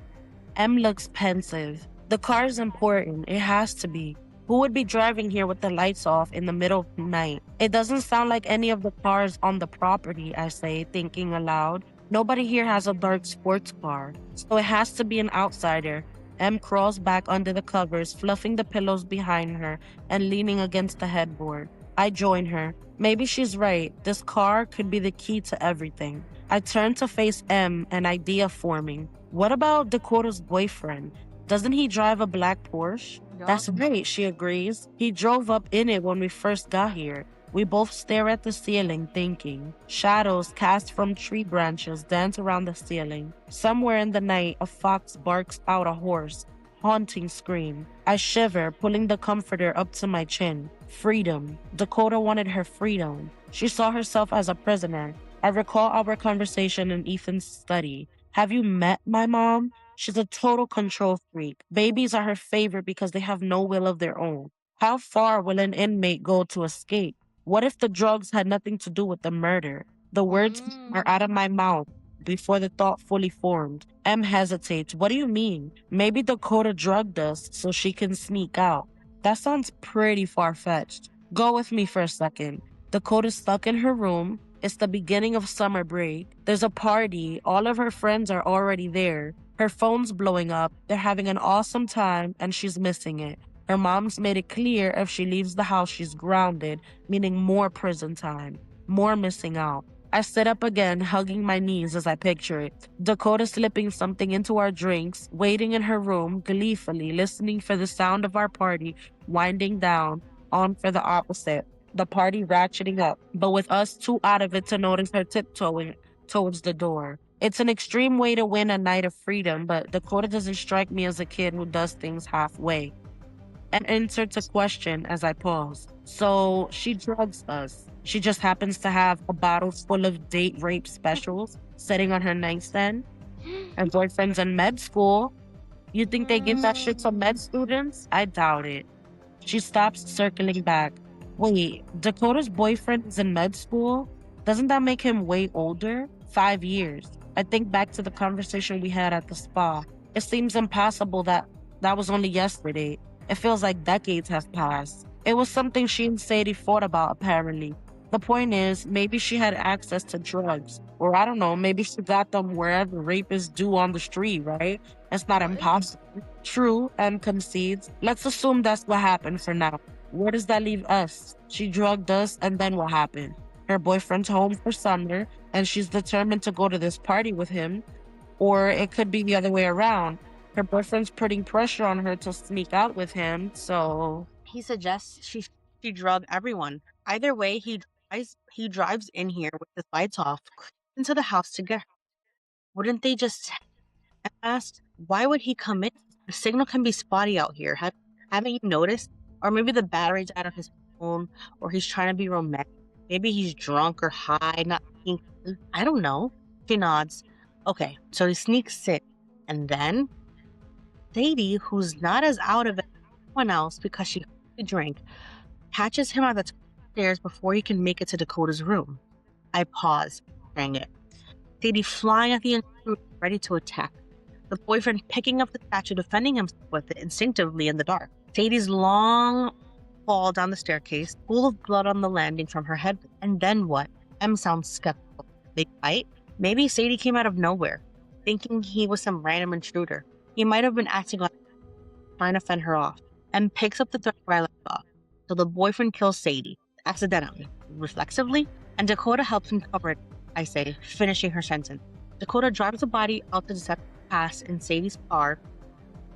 Em looks pensive. The car's important. It has to be. Who would be driving here with the lights off in the middle of the night? It doesn't sound like any of the cars on the property, I say, thinking aloud. Nobody here has a dark sports car, so it has to be an outsider. Em crawls back under the covers, fluffing the pillows behind her and leaning against the headboard. I join her. Maybe she's right. This car could be the key to everything. I turn to face Em, an idea forming. What about Dakota's boyfriend? Doesn't he drive a black Porsche? That's right, she agrees. He drove up in it when we first got here. We both stare at the ceiling, thinking. Shadows cast from tree branches dance around the ceiling. Somewhere in the night, a fox barks out a hoarse, haunting scream. I shiver, pulling the comforter up to my chin. Freedom. Dakota wanted her freedom. She saw herself as a prisoner. I recall our conversation in Ethan's study. Have you met my mom? She's a total control freak. Babies are her favorite because they have no will of their own. How far will an inmate go to escape? What if the drugs had nothing to do with the murder? The words are out of my mouth before the thought fully formed. Em hesitates. What do you mean? Maybe Dakota drugged us so she can sneak out. That sounds pretty far-fetched. Go with me for a second. Dakota's stuck in her room. It's the beginning of summer break. There's a party. All of her friends are already there. Her phone's blowing up. They're having an awesome time, and she's missing it. Her mom's made it clear if she leaves the house, she's grounded, meaning more prison time, more missing out. I sit up again, hugging my knees as I picture it. Dakota slipping something into our drinks, waiting in her room, gleefully listening for the sound of our party winding down, on for the opposite. The party ratcheting up, but with us too out of it to notice her tiptoeing towards the door. It's an extreme way to win a night of freedom, but Dakota doesn't strike me as a kid who does things halfway. And inserts a question as I pause. So she drugs us. She just happens to have a bottle full of date rape specials sitting on her nightstand. Her boyfriend's in med school. You think they give that shit to med students? I doubt it. She stops, circling back. Wait, Dakota's boyfriend is in med school? Doesn't that make him way older? 5 years. I think back to the conversation we had at the spa. It seems impossible that was only yesterday. It feels like decades have passed. It was something she and Sadie fought about, apparently. The point is, maybe she had access to drugs. Or I don't know, maybe she got them wherever rapists do on the street, right? It's not impossible. True, and concedes. Let's assume that's what happened for now. Where does that leave us? She drugged us, and then what happened? Her boyfriend's home for summer, and she's determined to go to this party with him. Or it could be the other way around. Her boyfriend's putting pressure on her to sneak out with him, so... He suggests she drug everyone. Either way, he drives in here with the lights off into the house to get her. Wouldn't they just ask, why would he come in? The signal can be spotty out here. Haven't you noticed? Or maybe the battery's out of his phone, or he's trying to be romantic. Maybe he's drunk or high, not thinking. I don't know. She nods. Okay, so he sneaks in, and then Sadie, who's not as out of it as anyone else because she drank, catches him at the top of the stairs before he can make it to Dakota's room. I pause, dang it. Sadie flying at the intruder, ready to attack. The boyfriend picking up the statue, defending himself with it instinctively in the dark. Sadie's long fall down the staircase, full of blood on the landing from her head. And then what? Em sounds skeptical. They fight? Maybe Sadie came out of nowhere. thinking he was some random intruder. He might have been acting like trying to fend her off, and picks up the thread where I left off. So the boyfriend kills Sadie, accidentally, reflexively, and Dakota helps him cover it, I say, finishing her sentence. Dakota drives the body out the Deception Pass in Sadie's car.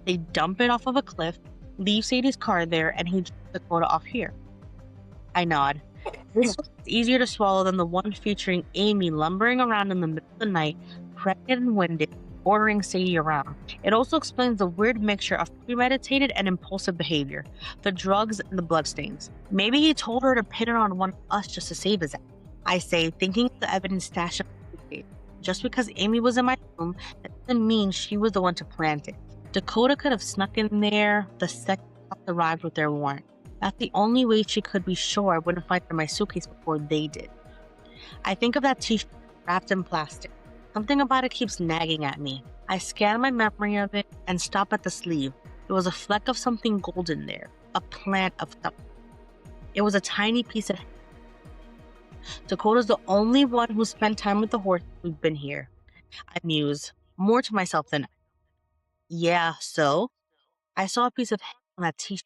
They dump it off of a cliff, leave Sadie's car there, and he drops Dakota off here. I nod. This was easier to swallow than the one featuring Amy lumbering around in the middle of the night, pregnant and winded, ordering Sadie around. It also explains the weird mixture of premeditated and impulsive behavior, the drugs and the bloodstains. Maybe he told her to pin it on one of us just to save his ass. I say, thinking of the evidence stashed in the suitcase. Just because Amy was in my room, that doesn't mean she was the one to plant it. Dakota could have snuck in there the second cops arrived with their warrant. That's the only way she could be sure I wouldn't find her in my suitcase before they did. I think of that t-shirt wrapped in plastic. Something about it keeps nagging at me. I scan my memory of it and stop at the sleeve. There was a fleck of something golden there, a plant of something. It was a tiny piece of... Dakota's the only one who spent time with the horse who's been here. I muse, more to myself than... Yeah, so? I saw a piece of hair on that t-shirt,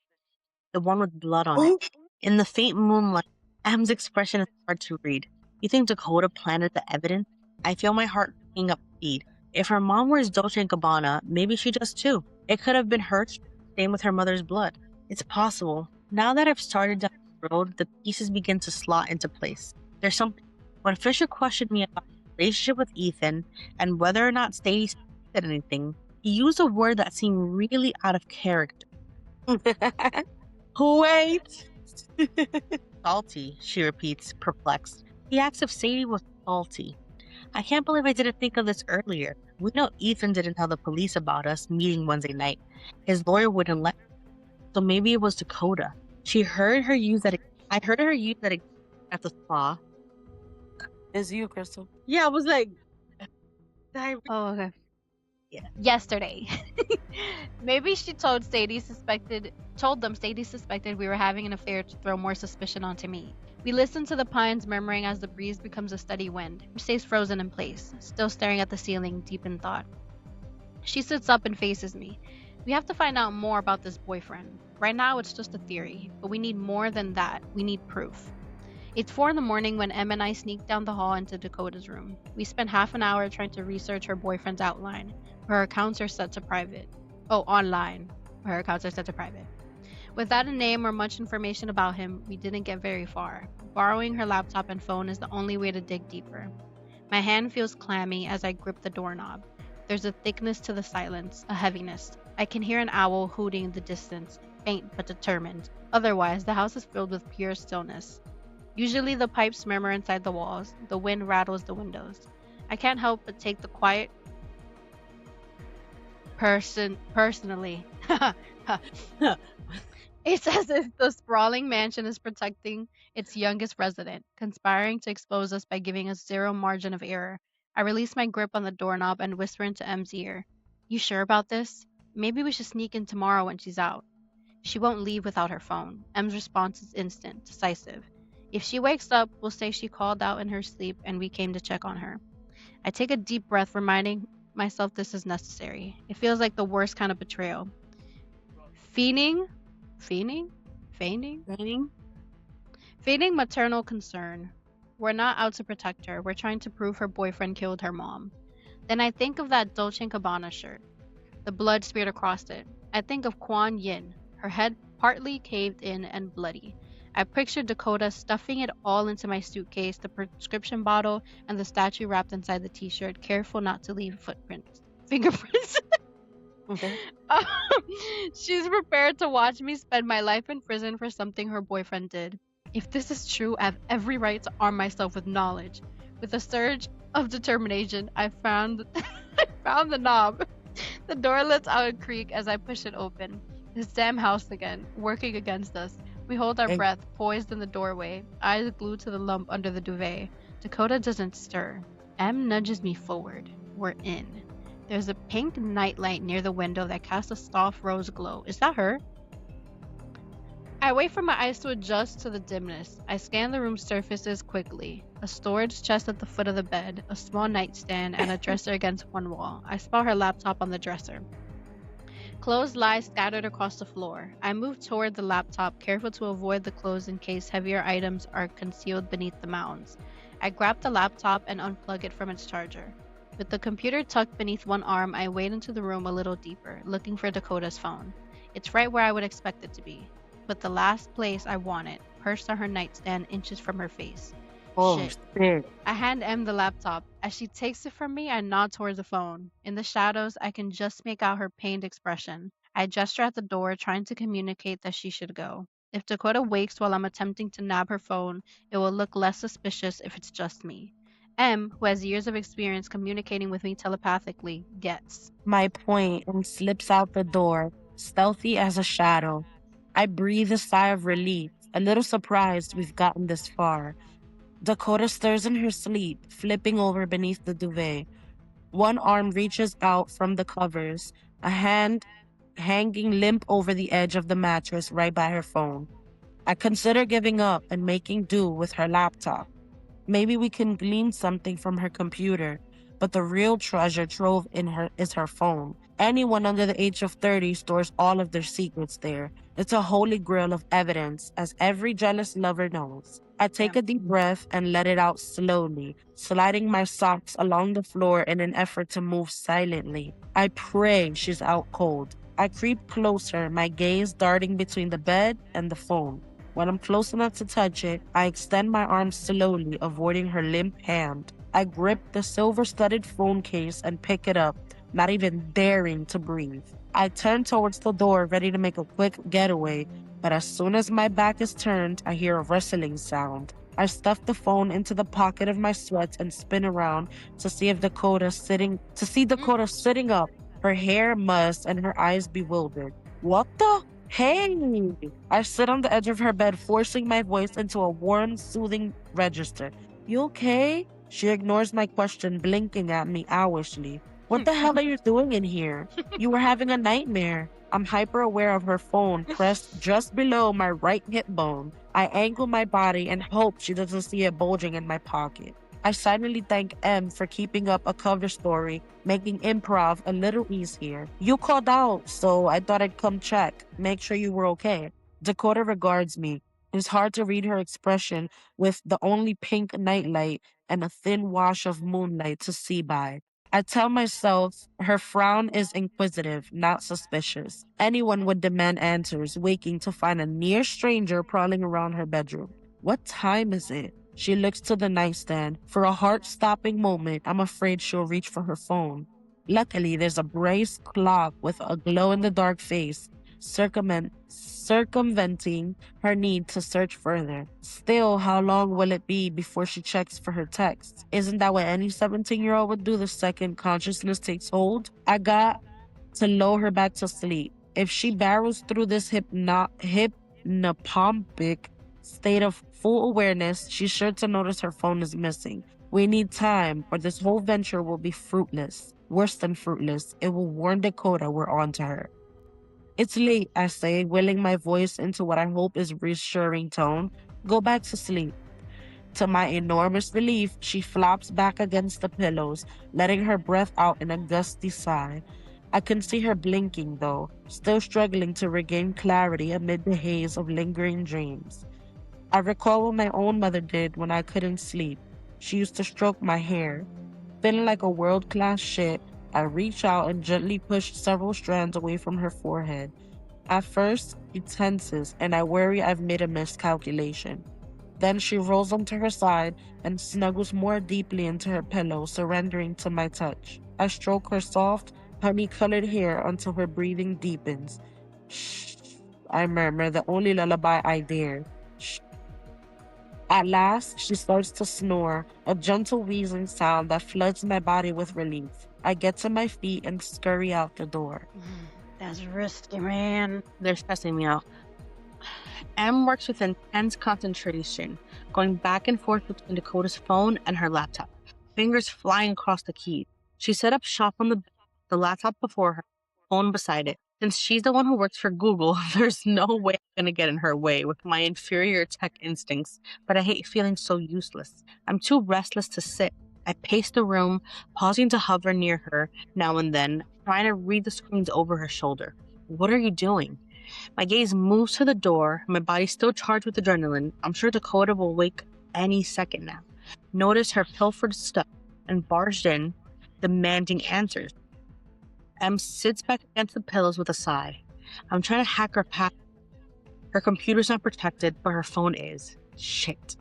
the one with blood on it. In the faint moonlight, M's expression is hard to read. You think Dakota planted the evidence? I feel my heart picking up speed. If her mom wears Dolce & Gabbana, maybe she does too. It could have been her, stained with her mother's blood. It's possible. Now that I've started down the road, the pieces begin to slot into place. There's something. When Fisher questioned me about his relationship with Ethan and whether or not Sadie said anything, he used a word that seemed really out of character. Wait! Salty, she repeats, perplexed. He asks if Sadie was salty. I can't believe I didn't think of this earlier. We know Ethan didn't tell the police about us meeting Wednesday night. His lawyer wouldn't let him. So maybe it was Dakota. I heard her use that at the spa. It's you, Crystal. Yeah, I was like... Oh, okay. Yeah. Yesterday. Maybe she told them Sadie suspected we were having an affair to throw more suspicion onto me. We listen to the pines murmuring as the breeze becomes a steady wind. She stays frozen in place, still staring at the ceiling, deep in thought. She sits up and faces me. We have to find out more about this boyfriend. Right now it's just a theory, but we need more than that. We need proof. It's 4 a.m. when Em and I sneak down the hall into Dakota's room. We spend half an hour trying to research her boyfriend's outline. Her accounts are set to private. Oh, online. Her accounts are set to private. Without a name or much information about him, we didn't get very far. Borrowing her laptop and phone is the only way to dig deeper. My hand feels clammy as I grip the doorknob. There's a thickness to the silence, a heaviness. I can hear an owl hooting in the distance, faint but determined. Otherwise, the house is filled with pure stillness. Usually the pipes murmur inside the walls. The wind rattles the windows. I can't help but take the quiet personally. It's as if the sprawling mansion is protecting its youngest resident, conspiring to expose us by giving us zero margin of error. I release my grip on the doorknob and whisper into M's ear. You sure about this? Maybe we should sneak in tomorrow when she's out. She won't leave without her phone. M's response is instant, decisive. If she wakes up, we'll say she called out in her sleep and we came to check on her. I take a deep breath, reminding myself this is necessary. It feels like the worst kind of betrayal. Feigning maternal concern. We're not out to protect her. We're trying to prove her boyfriend killed her mom. Then I think of that Dolce & Gabbana shirt, the blood smeared across it. I think of Kuan Yin, her head partly caved in and bloody. I pictured Dakota stuffing it all into my suitcase, the prescription bottle, and the statue wrapped inside the t-shirt, careful not to leave fingerprints. Okay. She's prepared to watch me spend my life in prison for something her boyfriend did. If this is true, I have every right to arm myself with knowledge. With a surge of determination, I found the knob. The door lets out a creak as I push it open. This damn house again, working against us. We hold our breath, poised in the doorway, eyes glued to the lump under the duvet. Dakota doesn't stir. Em nudges me forward. We're in. There's a pink nightlight near the window that casts a soft rose glow. Is that her? I wait for my eyes to adjust to the dimness. I scan the room's surfaces quickly. A storage chest at the foot of the bed, a small nightstand, and a dresser against one wall. I spot her laptop on the dresser. Clothes lie scattered across the floor. I move toward the laptop, careful to avoid the clothes in case heavier items are concealed beneath the mounds. I grab the laptop and unplug it from its charger. With the computer tucked beneath one arm, I wade into the room a little deeper, looking for Dakota's phone. It's right where I would expect it to be, but the last place I want it, perched on her nightstand inches from her face. Oh, Shit. shit. I hand Em the laptop. As she takes it from me, I nod towards the phone. In the shadows, I can just make out her pained expression. I gesture at the door, trying to communicate that she should go. If Dakota wakes while I'm attempting to nab her phone, it will look less suspicious if it's just me. Em, who has years of experience communicating with me telepathically, gets My point and slips out the door, stealthy as a shadow. I breathe a sigh of relief, a little surprised we've gotten this far. Dakota stirs in her sleep, flipping over beneath the duvet. One arm reaches out from the covers, a hand hanging limp over the edge of the mattress right by her phone. I consider giving up and making do with her laptop. Maybe we can glean something from her computer, but the real treasure trove in her is her phone. Anyone under the age of 30 stores all of their secrets there. It's a holy grail of evidence, as every jealous lover knows. I take a deep breath and let it out slowly, sliding my socks along the floor in an effort to move silently. I pray she's out cold. I creep closer, my gaze darting between the bed and the phone. When I'm close enough to touch it, I extend my arm slowly, avoiding her limp hand. I grip the silver-studded phone case and pick it up, not even daring to breathe. I turn towards the door, ready to make a quick getaway, but as soon as my back is turned, I hear a rustling sound. I stuff the phone into the pocket of my sweats and spin around to see Dakota sitting up, her hair mussed and her eyes bewildered. What the? Hey! I sit on the edge of her bed, forcing my voice into a warm, soothing register. You okay? She ignores my question, blinking at me owlishly. What the hell are you doing in here? You were having a nightmare. I'm hyper aware of her phone pressed just below my right hip bone. I angle my body and hope she doesn't see it bulging in my pocket. I silently thank M for keeping up a cover story, making improv a little easier. You called out, so I thought I'd come check, make sure you were okay. Dakota regards me. It's hard to read her expression with the only pink nightlight and a thin wash of moonlight to see by. I tell myself her frown is inquisitive, not suspicious. Anyone would demand answers, waking to find a near stranger prowling around her bedroom. What time is it? She looks to the nightstand. For a heart-stopping moment, I'm afraid she'll reach for her phone. Luckily, there's a brace clock with a glow-in-the-dark face, circumventing her need to search further. Still, how long will it be before she checks for her texts? Isn't that what any 17-year-old would do the second consciousness takes hold? I got to lull her back to sleep. If she barrels through this hypnopompic state of full awareness, she's sure to notice her phone is missing. We need time, or this whole venture will be fruitless. Worse than fruitless, it will warn Dakota we're on to her. It's late, I say, willing my voice into what I hope is reassuring tone. Go back to sleep. To my enormous relief, she flops back against the pillows, letting her breath out in a gusty sigh. I can see her blinking, though, still struggling to regain clarity amid the haze of lingering dreams. I recall what my own mother did when I couldn't sleep. She used to stroke my hair. Feeling like a world-class shit, I reach out and gently push several strands away from her forehead. At first, she tenses, and I worry I've made a miscalculation. Then she rolls onto her side and snuggles more deeply into her pillow, surrendering to my touch. I stroke her soft, honey-colored hair until her breathing deepens. Shh, I murmur, the only lullaby I dare. Shh. At last, she starts to snore, a gentle wheezing sound that floods my body with relief. I get to my feet and scurry out the door. That's risky, man. They're stressing me out. M works with intense concentration, going back and forth between Dakota's phone and her laptop, fingers flying across the keys. She set up shop on the laptop before her, phone beside it. Since she's the one who works for Google, there's no way I'm gonna get in her way with my inferior tech instincts, but I hate feeling so useless. I'm too restless to sit. I pace the room, pausing to hover near her now and then, trying to read the screens over her shoulder. What are you doing? My gaze moves to the door, my body still charged with adrenaline. I'm sure Dakota will wake any second now. Notice her pilfered stuff and barged in, demanding answers. Em sits back against the pillows with a sigh. I'm trying to hack her past. Her computer's not protected, but her phone is. Shit.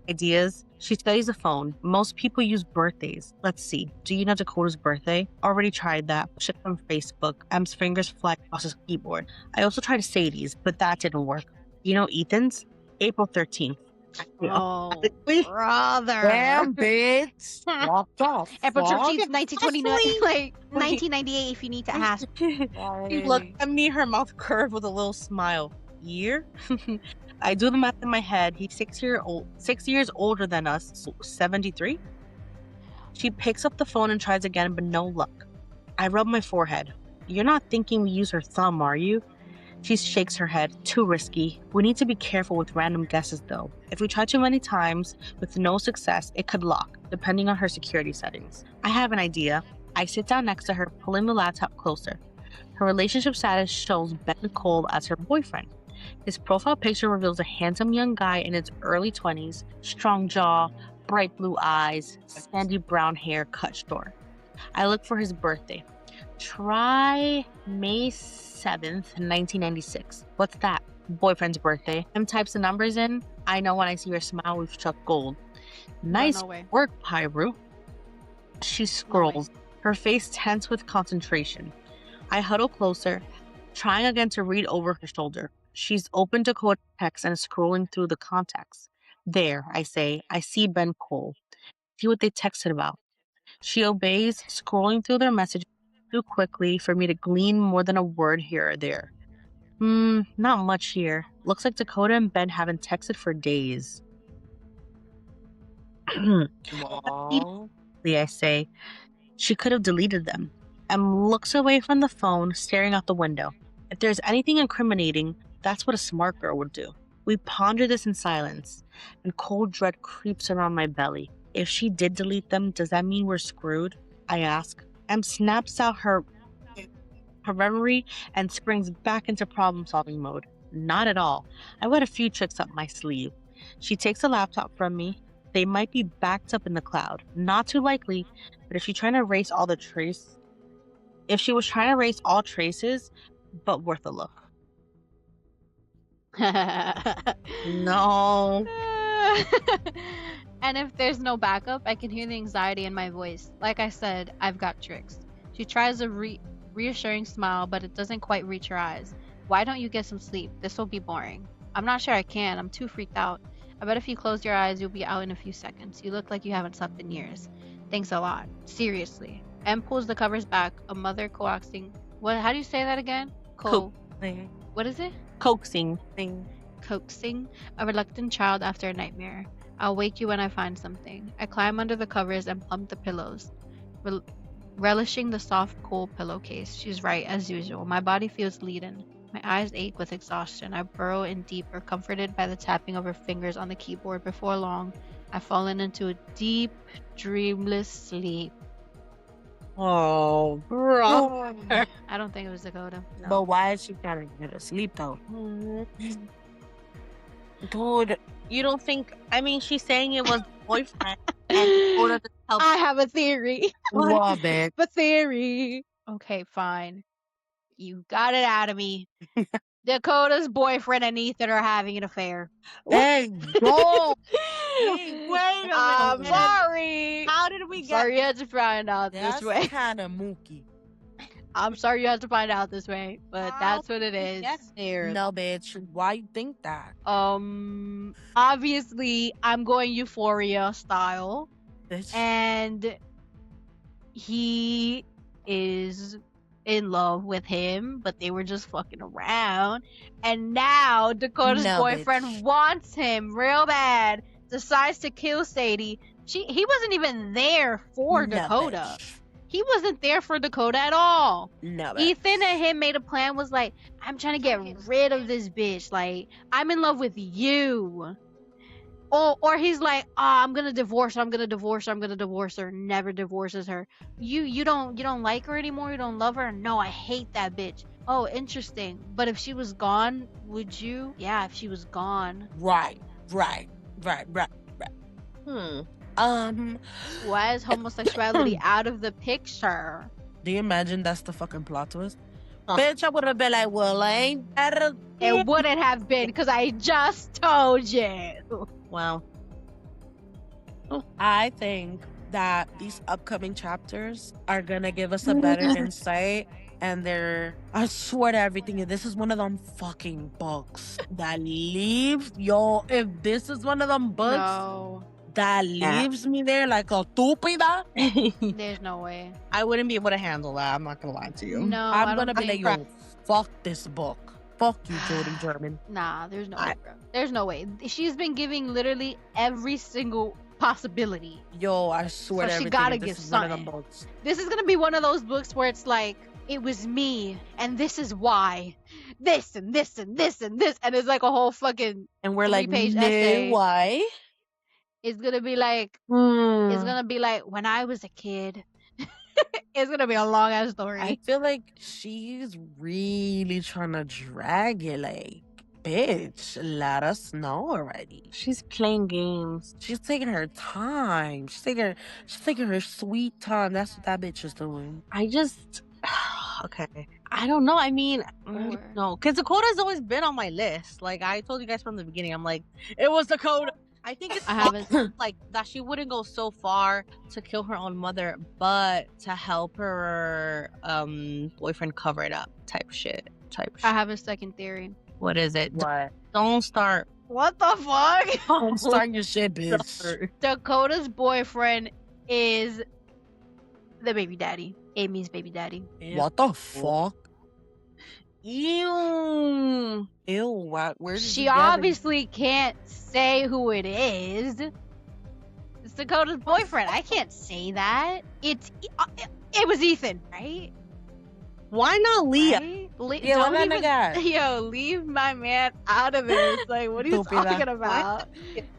Ideas? She studies the phone. Most people use birthdays. Let's see. Do you know Dakota's birthday? Already tried that. Push it from Facebook. Em's fingers fly across his keyboard. I also tried Sadie's, but that didn't work. You know Ethan's? April 13th. Oh, We- brother. Damn, bitch. What the April fuck? 13th, 1929, like 1998 if you need to ask. She looked at me, her mouth curved with a little smile. Year? I do the math in my head. He's 6 years older than us. So 73? She picks up the phone and tries again, but no luck. I rub my forehead. You're not thinking we use her thumb, are you? She shakes her head. Too risky. We need to be careful with random guesses, though. If we try too many times with no success, it could lock, depending on her security settings. I have an idea. I sit down next to her, pulling the laptop closer. Her relationship status shows Ben Cole as her boyfriend. His profile picture reveals a handsome young guy in his early 20s, strong jaw, bright blue eyes, sandy brown hair cut short. I look for his birthday. Try May 7th, 1996. What's that? Boyfriend's birthday. Em types the numbers in. I know when I see her smile, we've struck gold. Nice no way. work, Pyru. She scrolls, her face tense with concentration. I huddle closer, trying again to read over her shoulder. She's opened Dakota's text and scrolling through the contacts. There, I say, I see Ben Cole. See what they texted about. She obeys, scrolling through their messages too quickly for me to glean more than a word here or there. Not much here. Looks like Dakota and Ben haven't texted for days. Aw. I say, she could have deleted them. Em looks away from the phone, staring out the window. If there's anything incriminating, that's what a smart girl would do. We ponder this in silence, and cold dread creeps around my belly. If she did delete them, does that mean we're screwed? I ask. Em snaps out her memory and springs back into problem-solving mode. Not at all. I've got a few tricks up my sleeve. She takes the laptop from me. They might be backed up in the cloud. Not too likely, but if she was trying to erase all traces, but worth a look. No. And if there's no backup, I can hear the anxiety in my voice. Like I said, I've got tricks. She tries a reassuring smile, but it doesn't quite reach her eyes. Why don't you get some sleep? This will be boring. I'm not sure I can. I'm too freaked out. I bet if you close your eyes, you'll be out in a few seconds. You look like you haven't slept in years. Thanks a lot. Seriously. Em pulls the covers back, a mother coaxing. How do you say that again? What is it? Coaxing. Coaxing a reluctant child after a nightmare. I'll wake you when I find something. I climb under the covers and plump the pillows, relishing the soft, cool pillowcase. She's right, as usual. My body feels leaden. My eyes ache with exhaustion. I burrow in deeper, comforted by the tapping of her fingers on the keyboard. Before long, I've fallen into a deep, dreamless sleep. Oh, bro. I don't think it was Dakota. No. But why is she trying to get to sleep though? Dude, You don't think? I mean, she's saying it was boyfriend and order to help. I have a theory. love it. A theory. Okay, fine. You got it out of me. Dakota's boyfriend and Ethan are having an affair. Hey, go. Wait a minute. I'm sorry. How did we get? Sorry you had to find out That's this way. kind of mookie. I'm sorry you had to find out this way, but How that's what it did we is. get there? No, bitch. Why you think that? Obviously, I'm going Euphoria style, Bitch. and he is in love with him, but they were just fucking around. And now Dakota's No, boyfriend bitch. wants him real bad, decides to kill Sadie. He wasn't even there for No, Dakota. bitch. He wasn't there for Dakota at all. No. Ethan and him made a plan, was like, I'm trying to get rid of this bitch. Like, I'm in love with you. Or he's like, I'm gonna divorce her, I'm gonna divorce her, I'm gonna divorce her. Never divorces her. You don't like her anymore, you don't love her? No, I hate that bitch. Oh, interesting. But if she was gone, would you? Yeah, if she was gone. Right. Why is homosexuality out of the picture? Do you imagine that's the fucking plot twist? Bitch, I would have been like, well, ain't that a It wouldn't have been, because I just told you. Wow. I think that these upcoming chapters are gonna give us a better insight, and I swear to everything, this is one of them fucking books that leaves, if this is one of them books No, that leaves me there like a estúpida, there's no way. I wouldn't be able to handle that. I'm not gonna lie to you. No, I'm I gonna don't be like, think... yo, fuck this book. Fuck you, Jody Gehrman. Nah, there's no way, bro. There's no way. She's been giving literally every single possibility. Yo, I swear to So she everything, gotta this give is one of them something. books. This is gonna be one of those books where it's like, it was me, and this is why. This and this and this and this, and it's like a whole fucking And we're like, 3-page no, essay. why? It's gonna be like, Hmm. it's gonna be like, when I was a kid. It's gonna be a long ass story. I feel like she's really trying to drag it. Like, bitch, let us know already. She's playing games. She's taking her time. She's taking her sweet time. That's what that bitch is doing. I just okay. I don't know. I mean, no, because Dakota's always been on my list. Like I told you guys from the beginning, I'm like, it was Dakota. I think it's I haven't. like that she wouldn't go so far to kill her own mother, but to help her boyfriend cover it up type shit. I have a second theory. What is it? What? Don't start. What the fuck? Don't start your shit, bitch. Dakota's boyfriend is the baby daddy. Amy's baby daddy. What the fuck? Ew. Ew, what? Where did you She get it? obviously can't say who it is. It's Dakota's boyfriend. I can't say that. It was Ethan, right? Why not Leah? Right? Yeah, Don't why not even- guy? Yo, leave my man out of this. Like, what are you Stupid. talking about?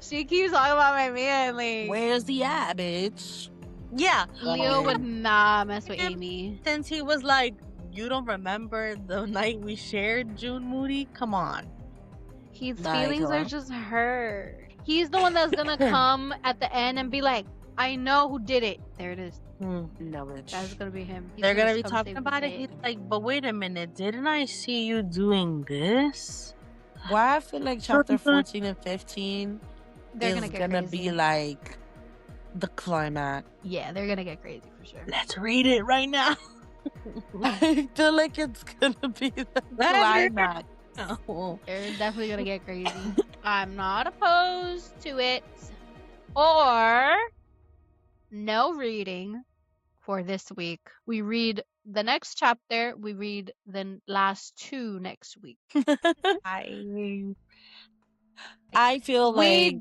She keeps talking about my man. Like, Where's the at, bitch? Yeah. Leo would not mess with Him- Amy. Since he was like, you don't remember the night we shared, June Moody? Come on. His Nah, feelings girl. are just hurt. He's the one that's gonna come at the end and be like, I know who did it. There it is. No, bitch. That's gonna be him. He's They're gonna be come talking save the about it. day. He's like, but wait a minute, didn't I see you doing this? Why I feel like chapter 14 and 15 They're is gonna get gonna crazy. be like the climax. Yeah, they're gonna get crazy for sure. Let's read it right now. I feel like it's gonna be the climax. Oh. They're definitely gonna get crazy. I'm not opposed to it. Or no reading for this week. We read the next chapter. We read the last two next week. I feel like We,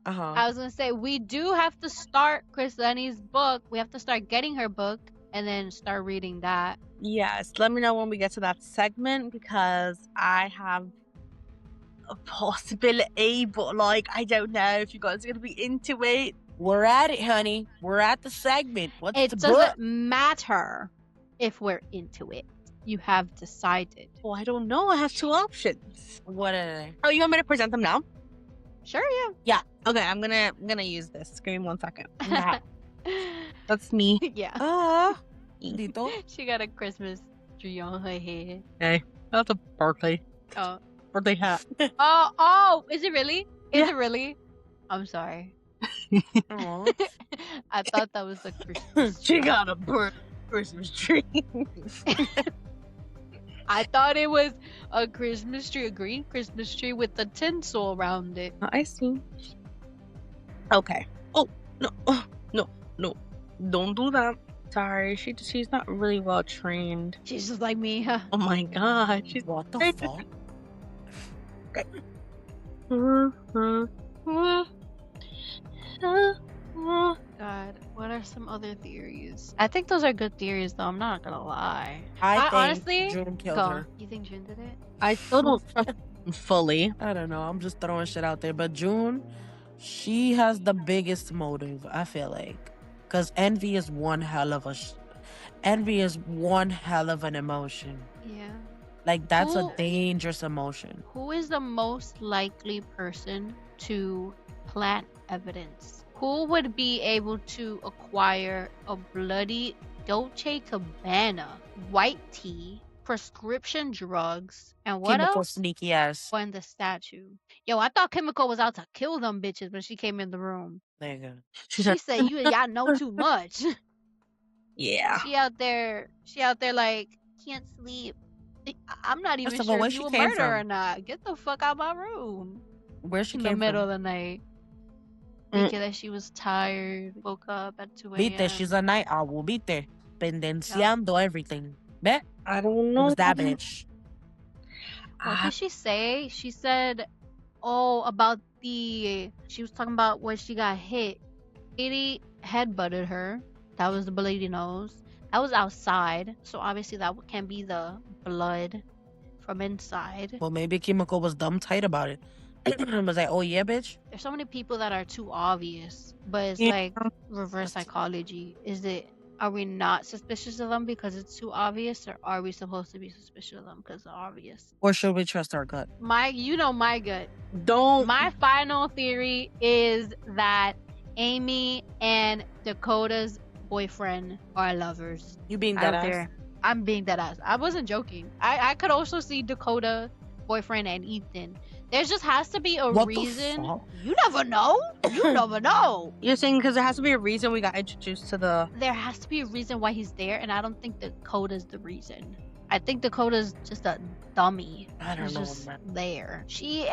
uh-huh. I was gonna say, we do have to start Chris Lenny's book. We have to start getting her book and then start reading that. Yes, let me know when we get to that segment because I have a possibility, but like I don't know if you guys are gonna be into it. We're at it, honey. We're at the segment. What's It the doesn't book? matter if we're into it. You have decided. Oh, I don't know. I have two options. What are they? Oh, you want me to present them now? Sure, yeah. Okay, I'm gonna use this. Give me 1 second. That's me. Yeah. Ah, Dito. She got a Christmas tree on her head. Hey, that's a birthday Oh. hat. Oh, is it really? Is Yeah. it really? I'm sorry. Aw. I thought that was the Christmas She tree. got a Christmas tree. I thought it was a Christmas tree, a green Christmas tree with the tinsel around it. I see. Okay. Oh no, no! Don't do that. Sorry, she's not really well trained. She's just like me, huh? Oh my god, she's. What the fuck? God. What are some other theories? I think those are good theories, though. I'm not gonna lie. I think honestly June killed go. her. You think June did it? I still don't trust him fully. I don't know. I'm just throwing shit out there. But June, she has the biggest motive, I feel like. Because envy is one hell of an emotion. Yeah. Like, that's a Who- dangerous emotion. Who is the most likely person to plant evidence? Who would be able to acquire a bloody Dolce Gabbana, white tea, prescription drugs, and what Chemical else? sneaky ass. Find the statue. Yo, I thought Chemical was out to kill them bitches when she came in the room. Nigga. She said, y'all know too much." Yeah. She out there like, can't sleep. I'm not even First of all, sure where if she you a came murderer or from? not. Get the fuck out my room. Where she In the came middle from? of the night. Mm. Thinking that she was tired. Woke up at 2 Vite, a.m. she's a night owl. Vite. Pendenciando everything. Bet. I don't It know. was that bitch. What Ah, did she say? She said, about she was talking about when she got hit. Sadie headbutted her. That was the bloody nose. That was outside. So obviously that can be the blood from inside. Well, maybe Kimiko was dumb tight about it. Was like, oh yeah, bitch. There's so many people that are too obvious, but it's Yeah. like reverse psychology. Are we not suspicious of them because it's too obvious, or are we supposed to be suspicious of them because it's obvious? Or should we trust our gut? My gut. Don't. My final theory is that Amy and Dakota's boyfriend are lovers. You being I that don't ass? care. I'm being that ass. I wasn't joking. I could also see Dakota, boyfriend, and Ethan. There just has to be a What the reason. fuck? You never know. You never know. You're saying because there has to be a reason we got introduced to the. There has to be a reason why he's there, and I don't think Dakota's the reason. I think Dakota's just a dummy. I don't Who's know, just man. there. She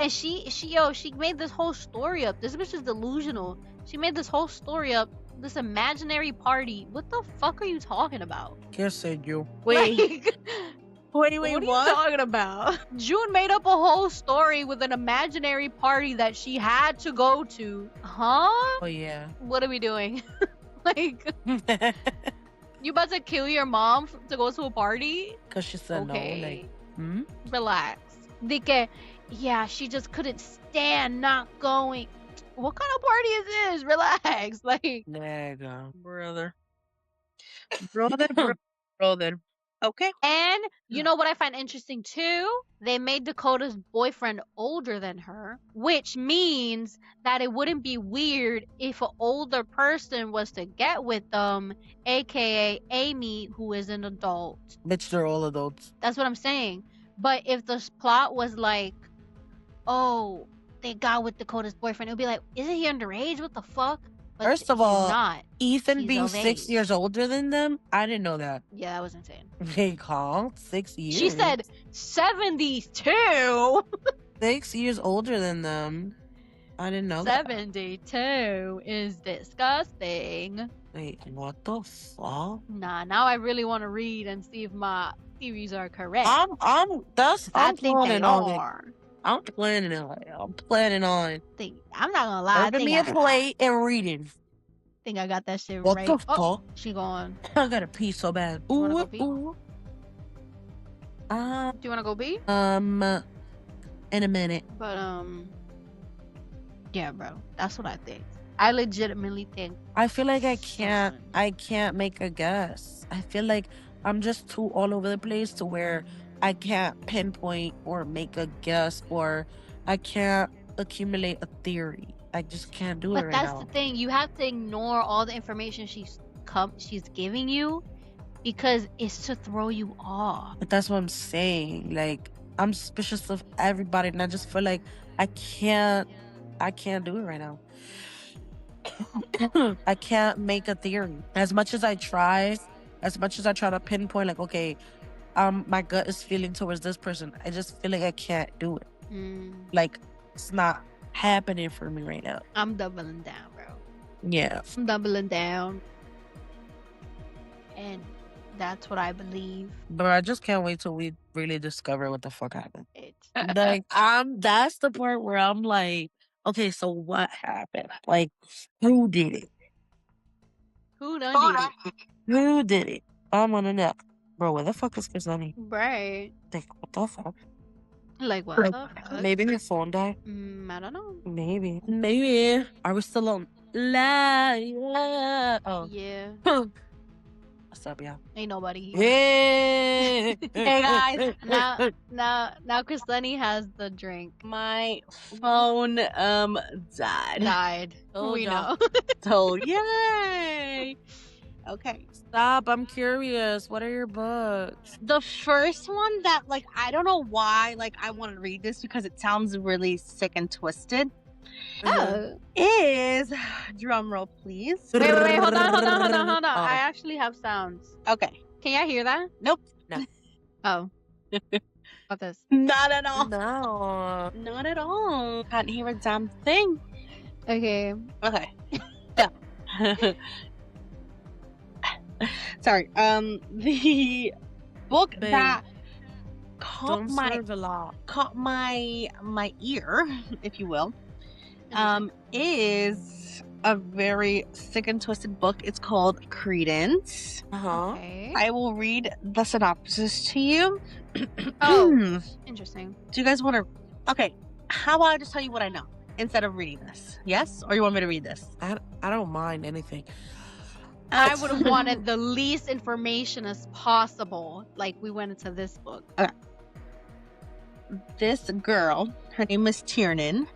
made this whole story up. This bitch is delusional. She made this whole story up. This imaginary party. What the fuck are you talking about? ¿Qué sé yo? Wait, Like, wait, what are you what? talking about? June made up a whole story with an imaginary party that she had to go to. Huh? Oh yeah. What are we doing? Like, you about to kill your mom to go to a party? Cause she said no. Okay. Like, Relax. De que, yeah, she just couldn't stand not going. What kind of party is this? Relax. Like, nigga. Brother. Brother. Okay. and you know what I find interesting too? They made Dakota's boyfriend older than her, which means that it wouldn't be weird if an older person was to get with them, aka Amy, who is an adult. Bitch, they're all adults. That's what I'm saying. But if the plot was like, oh, they got with Dakota's boyfriend, it would be like, isn't he underage? What the fuck? But First of he's all, not. Ethan He's being of 6 age. years older than them, I didn't know that. Yeah, that was insane. They called 6 years. She said 72. 6 years older than them. I didn't know that. 72 is disgusting. Wait, what the fuck? Nah, now I really want to read and see if my theories are correct. I'm I think they planning on it. are. I'm planning on it. I'm planning on I'm not gonna lie. I serving think me a plate and reading. think I got that shit What right. the Oh, fuck? she gone. I gotta pee so bad. You wanna Ooh, go pee? ooh. Do you wanna go pee? In a minute. But yeah, bro, that's what I think. I legitimately think. I feel like I can't make a guess. I feel like I'm just too all over the place to where I can't pinpoint or make a guess, or I can't accumulate a theory. I just can't do it But right that's now. the thing. You have to ignore all the information she's giving you because it's to throw you off. But that's what I'm saying. Like, I'm suspicious of everybody, and I just feel like I can't do it right now. I can't make a theory. As much as I try to pinpoint, like, okay, my gut is feeling towards this person, I just feel like I can't do it. Like, it's not happening for me right now. I'm doubling down, bro. Yeah. I'm doubling down. And that's what I believe. But I just can't wait till we really discover what the fuck happened. It's Like, that's the part where I'm like, okay, so what happened? Like, who did it? Who done it? Who did it? I'm on the neck. Bro, where the fuck is Chrisani? Right. Like, what the fuck? Like what the fuck? Maybe her phone died. I don't know. Maybe. Maybe. Are we still on live? Oh. Yeah. What's up, y'all? Ain't nobody here. Hey! Hey, guys. Now Chris Lenny has the drink. My phone died. Died. Told We y'all. know. So yay. Okay. Stop, I'm curious. What are your books? The first one that like I don't know why like I want to read this because it sounds really sick and twisted Oh. is drum roll please. Wait, hold on. Oh. I actually have sounds. Okay. Can y'all hear that? Nope. Oh. What this? Not at all. No. Not at all. Can't hear a damn thing. Okay. Okay. Yeah. Sorry. The book Babe, that caught Don't serve a lot. my ear, if you will, is a very sick and twisted book. It's called Credence. Uh-huh. Okay. I will read the synopsis to you. Oh. Interesting. Do you guys want to? Okay. How about I just tell you what I know instead of reading this? Yes, or you want me to read this? I don't mind anything. I would have wanted the least information as possible. Like we went into this book. This girl, her name is Tiernan.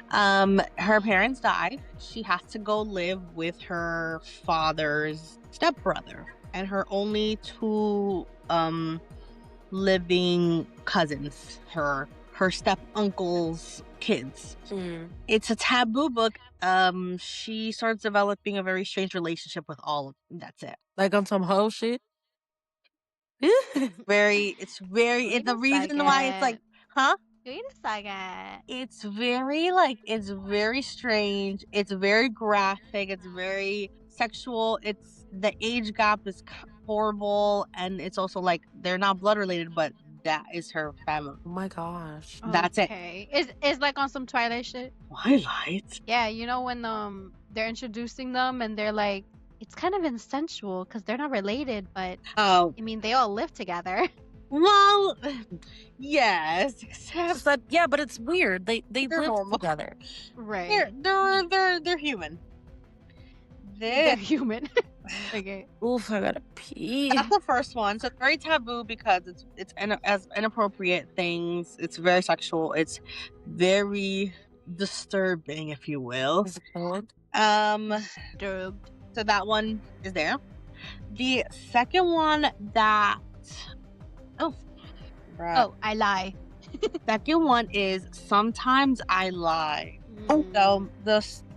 Her parents died. She has to go live with her father's stepbrother and her only two living cousins, her step uncle's kids. It's a taboo book. She starts developing a very strange relationship with all of them. That's it. Like on some whole shit. It's very Wait the a reason why it's like, huh? Wait a second. It's very strange. It's very graphic. It's very sexual. It's the age gap is horrible, and it's also like they're not blood related, but that is her family. Oh my gosh. That's it. Okay. It's like on some Twilight shit. Twilight. Yeah, you know when they're introducing them and they're like, it's kind of insensual because they're not related, but Oh I mean they all live together. well, yes. Except It's like, yeah, but it's weird. They They're live normal. together. Right. they're human. They're human. Okay. Oof, I gotta pee. That's the first one. So it's very taboo because it's as inappropriate things. It's very sexual. It's very disturbing, if you will. Is it called? Disturbed. So that one is there. The second one that Oh, I lie. second one is Sometimes I Lie. Mm. So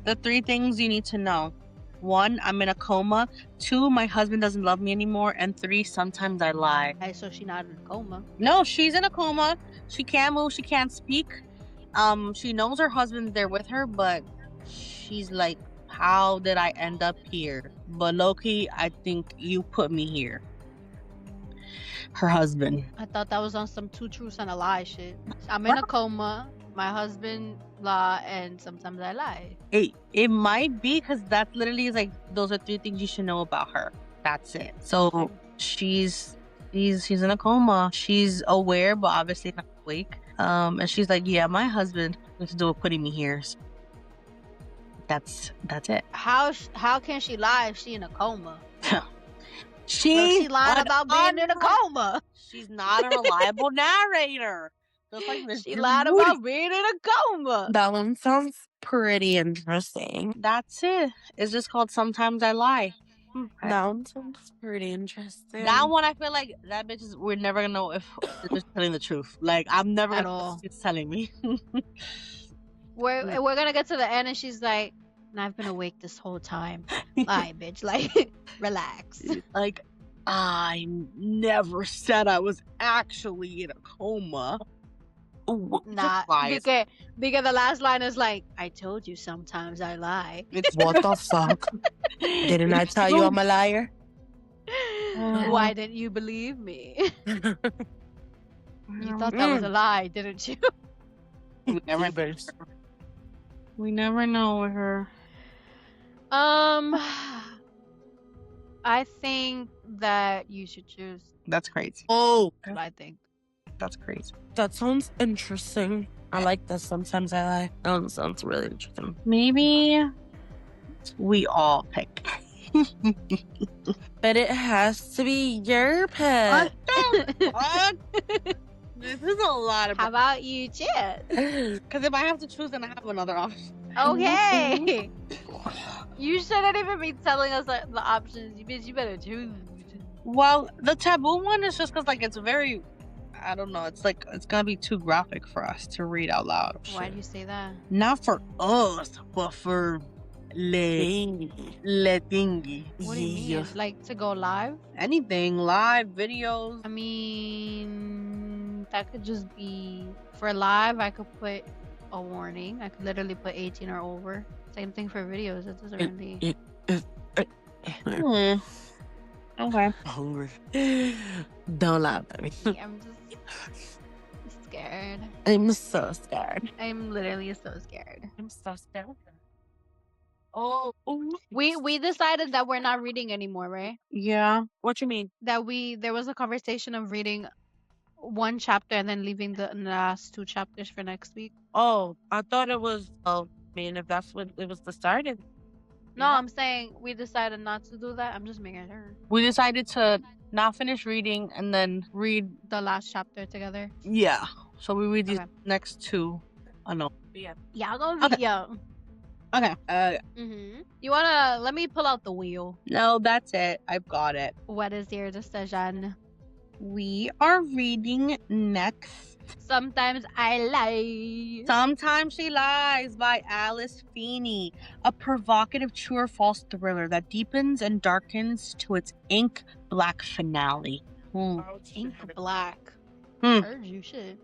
the three things you need to know. 1, I'm in a coma. 2, my husband doesn't love me anymore. And 3, sometimes I lie. So she's not in a coma. No, she's in a coma. She can't move. She can't speak. She knows her husband's there with her, but she's like, how did I end up here? But Loki, I think you put me here. Her husband. I thought that was on some 2 truths and a lie shit. I'm in a coma. My husband lie, and sometimes I lie. It might be because that literally is like those are 3 things you should know about her. That's it. So she's in a coma. She's aware, but obviously not awake. And she's like, yeah, my husband has to do with putting me here. So that's it. How can she lie if she in a coma? She lied about being in a coma. She's not a reliable narrator. Just like Miss She lied Judy. about being in a coma. That one sounds pretty interesting. That's it. It's just called Sometimes I Lie. That one sounds pretty interesting. That one, I feel like that bitch is. We're never gonna know if they're just telling the truth. Like I'm never At gonna know all. if it's telling me. We're gonna get to the end, and she's like, "And I've been awake this whole time." Lie, bitch. Like, relax. Like I never said I was actually in a coma. Nah, lies. because the last line is like, "I told you sometimes I lie." It's What the fuck? Didn't I tell you I'm a liar? Why didn't you believe me? You thought that was a lie, didn't you? We never know with her. I think that you should choose. That's crazy. Oh, That's what I think. That's crazy. that sounds interesting. I like that. Sometimes I lie. That sounds really interesting. Maybe we all pick. But it has to be your pet. What? This is a lot of. How about you, Chad? Because if I have to choose, then I have another option. Okay. You shouldn't even be telling us the options. Bitch, you better choose. Well, the taboo one is just because, like, it's very. I don't know. It's like it's gonna be too graphic for us to read out loud. Why do you say that? Not for us, but for le thingy. What do you mean? Like to go live? Anything, live videos. I mean, that could just be for live. I could put a warning. I could literally put 18 or over. Same thing for videos. It doesn't really. Okay. Hungry. Don't laugh at me. I'm just scared. I'm so scared. I'm literally so scared. I'm so scared. Oh, We decided that we're not reading anymore, right? Yeah. what you mean? That there was a conversation of reading one chapter and then leaving the last 2 chapters for next week. Oh, I thought it was. Oh, I mean, if that's what it was, the started. No, I'm saying we decided not to do that. I'm just making sure. We decided to not finish reading and then read. The last chapter together. Yeah. So we read these Okay. next 2. Oh no. Yeah. Y'all gonna Okay. be Okay. You wanna let me pull out the wheel. No, that's it. I've got it. What is your decision? We are reading next. Sometimes I lie. Sometimes She Lies by Alice Feeney, a provocative true or false thriller that deepens and darkens to its ink black finale. Ink black. Hmm. Heard you shit.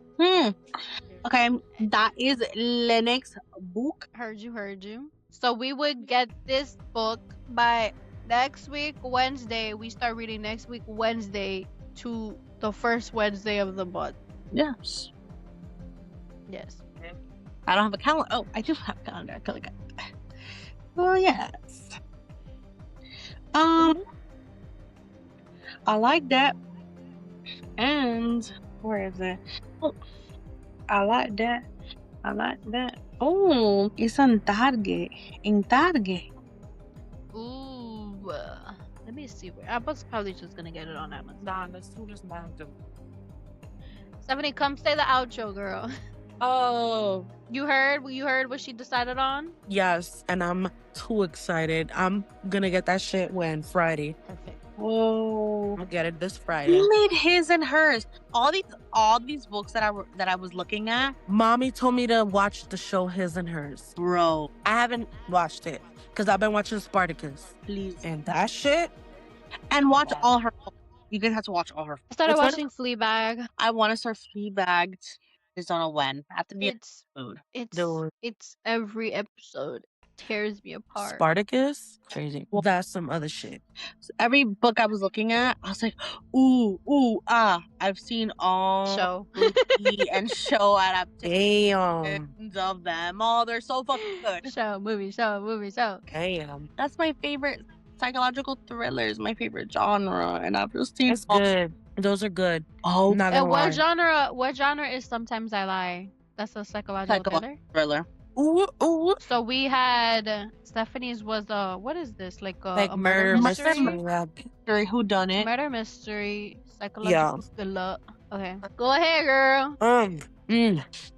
Okay, that is Lennox book. Heard you. So we would get this book by next week, Wednesday. We start reading next week, Wednesday, to the first Wednesday of the month. Yes. Yes. I don't have a calendar. Oh, I do have a calendar. Well, yes. I like that. And where is it? Oh, I like that. Oh, it's on Target. In Target. Ooh. Let me see where. I was probably just gonna get it on Amazon. Nah, that's too just random. Stephanie, come say the outro, girl. Oh, You heard what she decided on? yes, and I'm too excited. I'm gonna get that shit when Friday. Perfect. Whoa. I'll get it this Friday. He made his and hers. All these books that I was looking at, Mommy told me to watch the show His and Hers. bro. I haven't watched it because I've been watching Spartacus. Please. And that shit. And watch all her. You guys have to watch all her. I started Which one? watching Fleabag. I want to start Fleabagged. Just don't know when. I have to be in It's the mood. Dude. it's every episode tears me apart. Spartacus? Crazy. Well, that's some other shit. So every book I was looking at, I was like, ooh, I've seen all Show. movie and show adaptations Damn. of them. Oh, they're so fucking good. Show, movie, show. Damn. That's my favorite psychological thrillers, my favorite genre, and I've just seen It's all. good. Those are good. Oh, Not gonna And lie. what genre is Sometimes I Lie? That's a psychological thriller? thriller. Ooh. So we had Stephanie's was what is this? Like a murder mystery? mystery. Who done it? Murder mystery, psychological thriller. Okay. Go ahead, girl.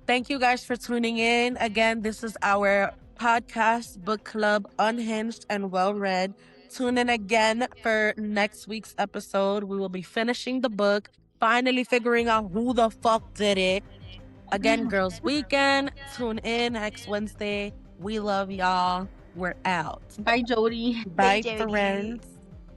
Thank you guys for tuning in. Again, this is our podcast book club, Unhinged and Well-Read. Tune in again for next week's episode. We will be finishing the book, finally figuring out who the fuck did it. Again, Girls Weekend. Tune in next Wednesday. We love y'all. We're out. Bye, Jody. Bye, Jody. friends.